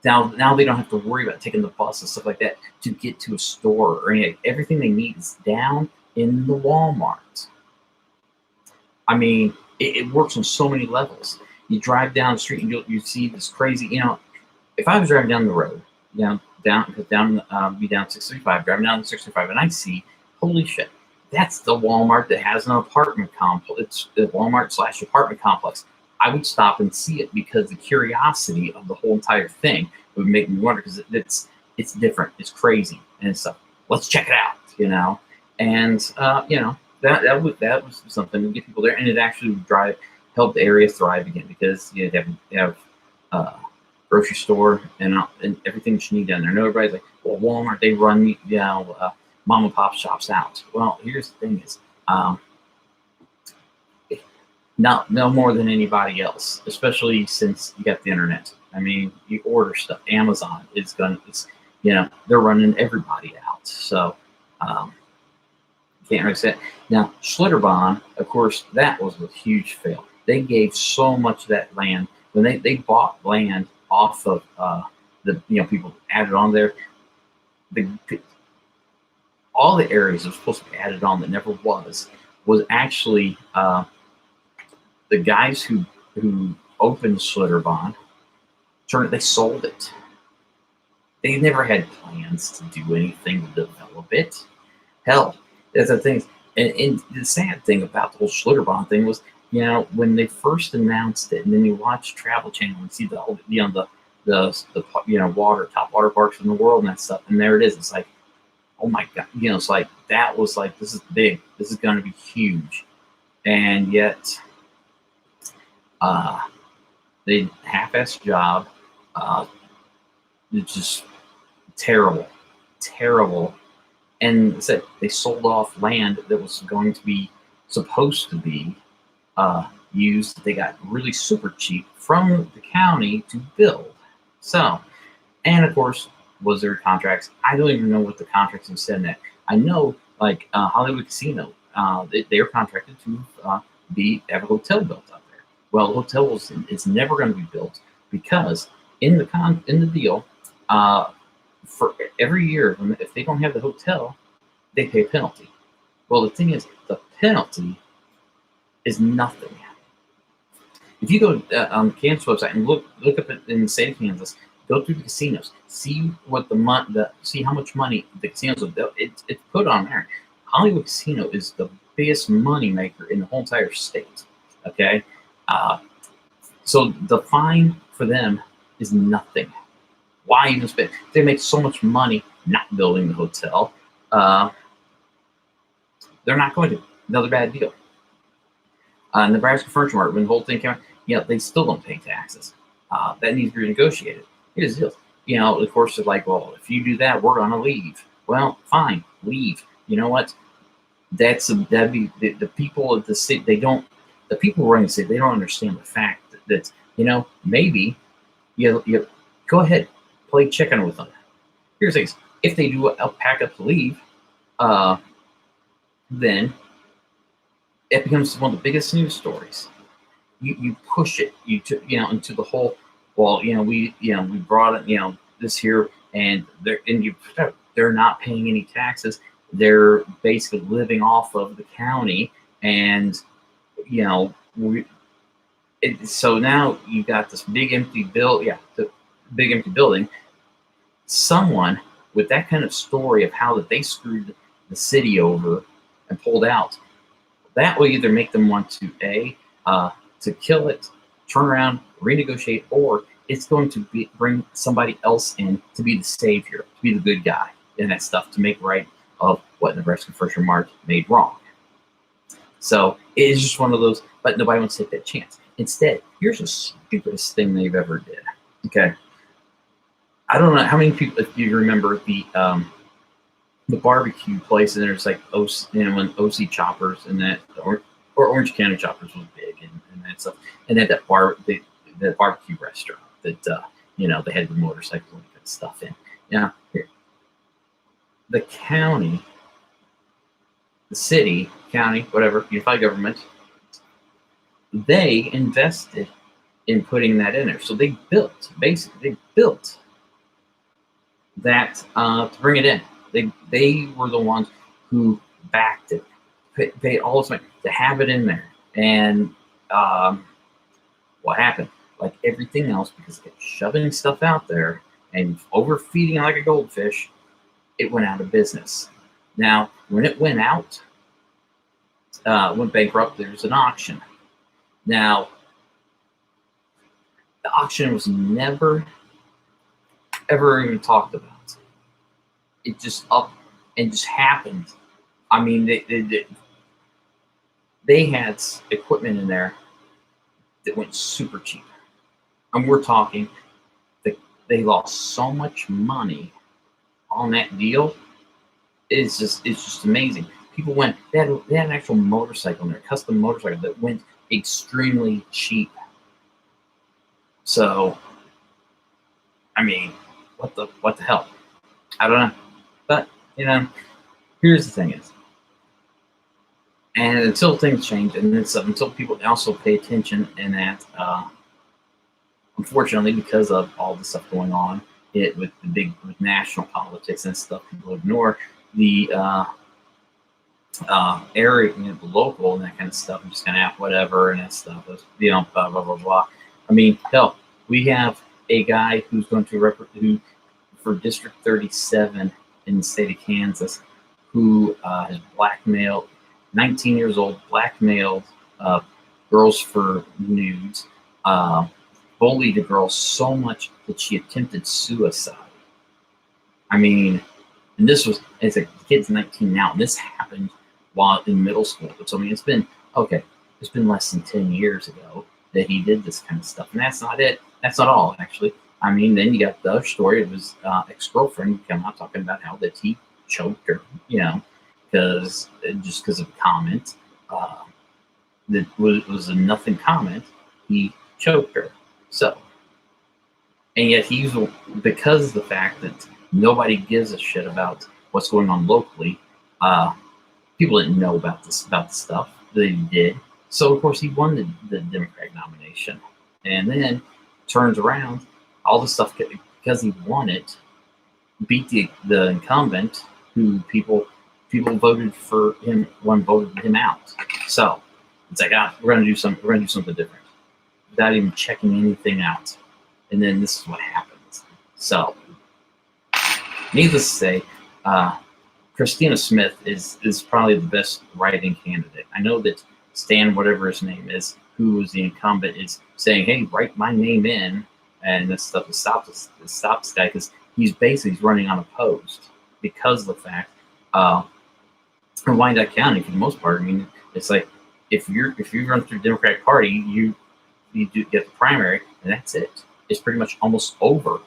Speaker 1: Now they don't have to worry about taking the bus and stuff like that to get to a store or anything. Everything they need is down in the Walmart. I mean, it works on so many levels. You drive down the street and you see this crazy. If I was driving down the road, be down 635, driving down the 635, and I see, holy shit, that's the Walmart that has an apartment complex. It's the Walmart/apartment complex. I would stop and see it because the curiosity of the whole entire thing would make me wonder, because it's different, it's crazy, and stuff. Let's check it out, and that was something to get people there, and it actually would help the area thrive again, because they have grocery store and everything that you need down there. And everybody's like, well, Walmart, they run mom and pop shops out. Well, here's the thing is, No more than anybody else, especially since you got the internet. I mean, you order stuff. Amazon is it's they're running everybody out. So um, can't really say it. Now Schlitterbahn, of course, that was a huge fail. They gave so much of that land when they bought land off of the people added on there. The all the areas that were supposed to be added on that never was actually the guys who opened Schlitterbahn. They sold it. They never had plans to do anything to develop it. Hell, that's the thing. And the sad thing about the whole Schlitterbahn thing was, when they first announced it, and then you watch Travel Channel and see the whole, the water top water parks in the world and that stuff, and there it is. It's like, oh my god, it's like that was like, this is big. This is going to be huge, and yet, they half-assed job. It's just terrible, terrible. And said they sold off land that was going to be supposed to be used. They got really super cheap from the county to build. So, and of course, was there contracts? I don't even know what the contracts have said in that. I know, like Hollywood Casino, they were contracted to have a hotel built out there. Well, the hotel is never going to be built because in the deal. For every year, if they don't have the hotel, they pay a penalty. Well, the thing is, the penalty is nothing. If you go on the Kansas website and look up in the state of Kansas, go through the casinos, see what see how much money the casinos it's put on there. Hollywood Casino is the biggest money maker in the whole entire state. Okay, so the fine for them is nothing. Why even spend? They make so much money not building the hotel. They're not going to. Another bad deal. Nebraska Furniture Mart, when the whole thing came out, they still don't pay taxes. That needs to be renegotiated. Here's the deal. Of course, they're like, well, if you do that, we're going to leave. Well, fine, leave. You know what? That'd be the people of the city. The people running the city, they don't understand the fact that maybe you go ahead. Play chicken with them. Here's the thing: if they do pack up to leave, then it becomes one of the biggest news stories. You push it into the whole. Well, we brought it this here, and they're not paying any taxes. They're basically living off of the county, and so now you got this big empty big empty building. Someone with that kind of story of how that they screwed the city over and pulled out, that will either make them want to to kill it, turn around, renegotiate, or it's going to bring somebody else in to be the savior, to be the good guy in that stuff, to make right of what Nebraska Furniture Mart made wrong. So it is just one of those, but nobody wants to take that chance. Instead, here's the stupidest thing they've ever did. Okay. I don't know how many people, if you remember the barbecue place, and there's like when OC Choppers and that, or Orange County Choppers was big and that stuff, and they had the barbecue restaurant that they had the motorcycle and that stuff in. Now, the county, the city, county, whatever, unified government, they invested in putting that in there. So they built that to bring it in. They were the ones who backed it, paid all this money to have it in there. And what happened? Like everything else, because they kept shoving stuff out there and overfeeding like a goldfish, it went out of business. Now, when it went out, went bankrupt, there was an auction. Now, the auction was never, ever even talked about. It just up and just happened. I mean, they had equipment in there that went super cheap. And we're talking that they lost so much money on that deal. It's just amazing. People went, they had an actual motorcycle in there, custom motorcycle that went extremely cheap. So, I mean, what the hell? I don't know. But, here's the thing is, and until things change, and it's until people also pay attention, and that, unfortunately, because of all the stuff going on, with with national politics and stuff, people ignore the area, the local and that kind of stuff, and just kind of whatever and that stuff. Blah blah blah blah. I mean, hell, we have a guy who's going to for District 37 in the state of Kansas, who has blackmailed 19 years old, blackmailed girls for nudes, bullied a girl so much that she attempted suicide. I mean, and this was, it's a kid's 19 now, and this happened while in middle school. So, I mean, it's been less than 10 years ago that he did this kind of stuff. And that's not it. That's not all, actually. I mean, then you got the other story of his ex-girlfriend come out talking about how that he choked her, because of a comment that was a nothing comment. He choked her. So, and yet because of the fact that nobody gives a shit about what's going on locally, people didn't know about the stuff that he did. So, of course, he won the Democratic nomination. And then turns around, all the stuff, because he won it, beat the incumbent, who people voted for him, voted him out. So, it's like, we're going to do something different, without even checking anything out. And then this is what happens. So, needless to say, Christina Smith is probably the best write-in candidate. I know that Stan, whatever his name is, who is the incumbent, is saying, "Hey, write my name in," and this stuff to stop this guy, because he's running unopposed because of the fact, in Wyandotte County, for the most part, I mean, it's like if you run through the Democratic Party, you do get the primary, and that's it. It's pretty much almost over,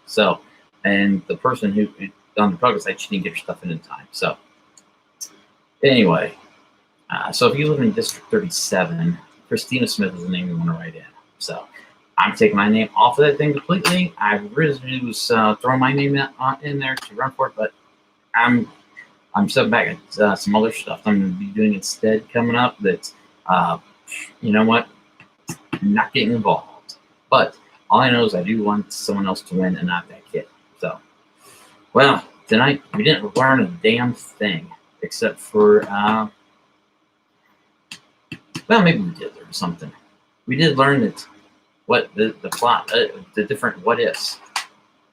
Speaker 1: So, and the person who on the Republican side, she didn't get her stuff in time. So, anyway, so if you live in District 37, Christina Smith is the name you want to write in. So, I'm taking my name off of that thing completely. I originally was throwing my name in there to run for it, but I'm stepping back at some other stuff I'm going to be doing instead coming up. That, you know what, I'm not getting involved. But all I know is I do want someone else to win and not that kid. So, well, tonight we didn't learn a damn thing except for, well, maybe we did learn something. We did learn that what the plot, the different what ifs.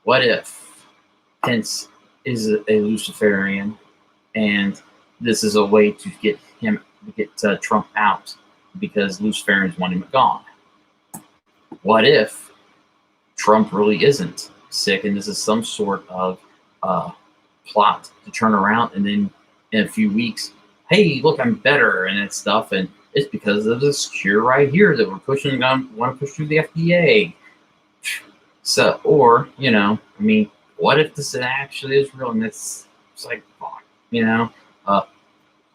Speaker 1: What if Pence is a Luciferian, and this is a way to get Trump out because Luciferians want him gone? What if Trump really isn't sick, and this is some sort of plot to turn around, and then in a few weeks, hey, look, I'm better, and that stuff, and it's because of this cure right here that we're pushing on, want to push through the FDA. So, or, I mean, what if this actually is real, and it's like, fuck, the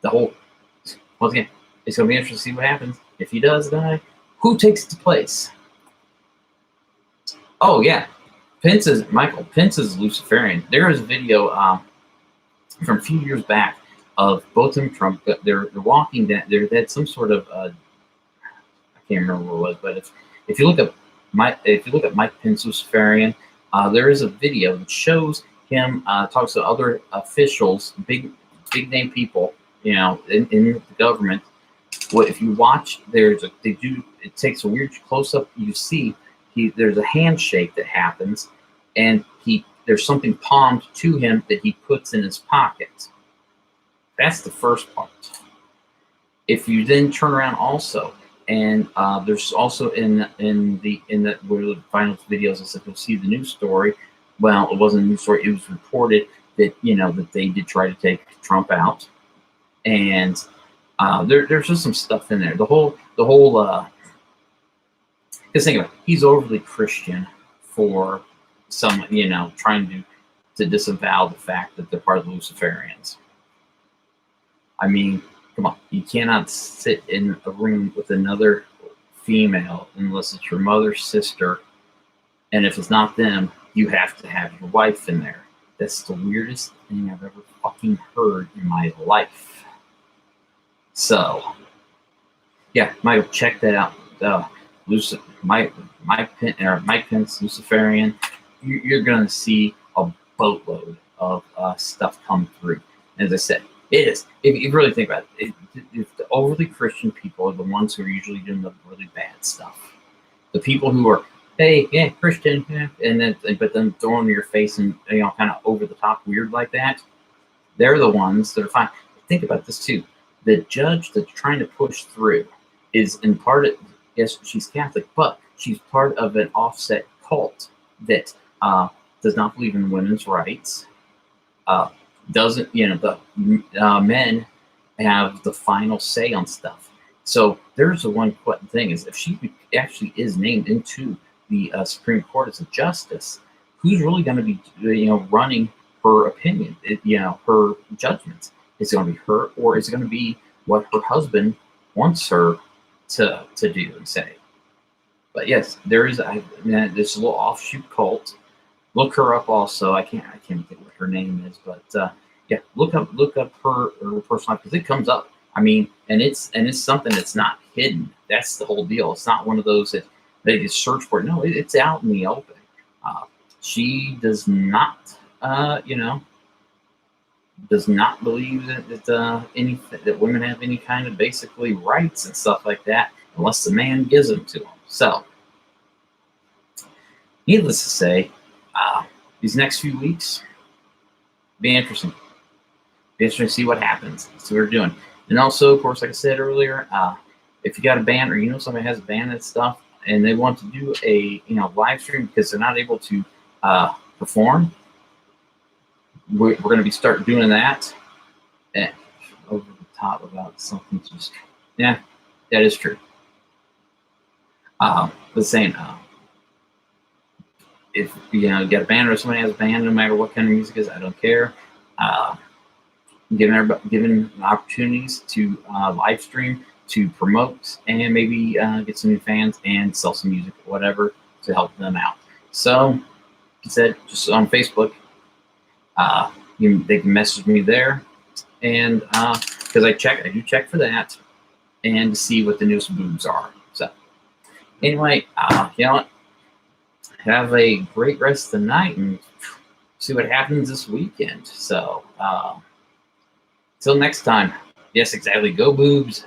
Speaker 1: whole, once again, it's going to be interesting to see what happens. If he does die, who takes its place? Oh, yeah. Michael Pence is Luciferian. There is a video from a few years back of both of them Trump. They're walking down. They had some sort of I can't remember what it was, but if you look at Mike Pence Luciferian, there is a video that shows him talks to other officials, big name people, in the government. What if you watch? It takes a weird close up. You see. There's a handshake that happens, and there's something palmed to him that he puts in his pocket. That's the first part. If you then turn around also, and there's also in the where the final videos, I said you'll see the news story. Well, it wasn't a news story. It was reported that that they did try to take Trump out, and there's just some stuff in there. The whole. Because think about it, he's overly Christian for someone, trying to disavow the fact that they're part of the Luciferians. I mean, Come on, you cannot sit in a room with another female unless it's your mother's sister, and if it's not them, you have to have your wife in there. That's the weirdest thing I've ever fucking heard in my life. So, yeah, Michael, check that out. Mike Pence, Luciferian. You're gonna see a boatload of stuff come through. As I said, it is. If you really think about it, the overly Christian people are the ones who are usually doing the really bad stuff. The people who are, hey, yeah, Christian, yeah, and then but then throwing in your face and kind of over the top weird like that. They're the ones that are fine. Think about this too. The judge that's trying to push through is in part of, yes, she's Catholic, but she's part of an offset cult that does not believe in women's rights. Doesn't the men have the final say on stuff. So there's the one thing is if she actually is named into the Supreme Court as a justice, who's really going to be running her opinion? Her judgments. Is it going to be her, or is it going to be what her husband wants her to do and say? But yes, there is this little offshoot cult. Look her up also. I can't think what her name is, but yeah, look up her personal life because it comes up. I mean, and it's something that's not hidden. That's the whole deal. It's not one of those that they just search for. No, it's out in the open. She does not, does not believe that women have any kind of basically rights and stuff like that unless the man gives them to them. So, needless to say, these next few weeks be interesting. Be interesting to see what happens. See what we're doing. And also, of course, like I said earlier, if you got a band or somebody has a band and stuff, and they want to do a live stream because they're not able to perform, we're going to be start doing that. Over the top about something just that is true. The same. If you got a band or somebody has a band, no matter what kind of music it is, I don't care. Giving opportunities to live stream, to promote, and maybe get some new fans and sell some music, whatever, to help them out. So, like I said, just on Facebook, they can message me there, and because I do check for that, and to see what the newest boobs are. So, anyway, have a great rest of the night and see what happens this weekend. So, till next time. Yes, exactly. Go boobs.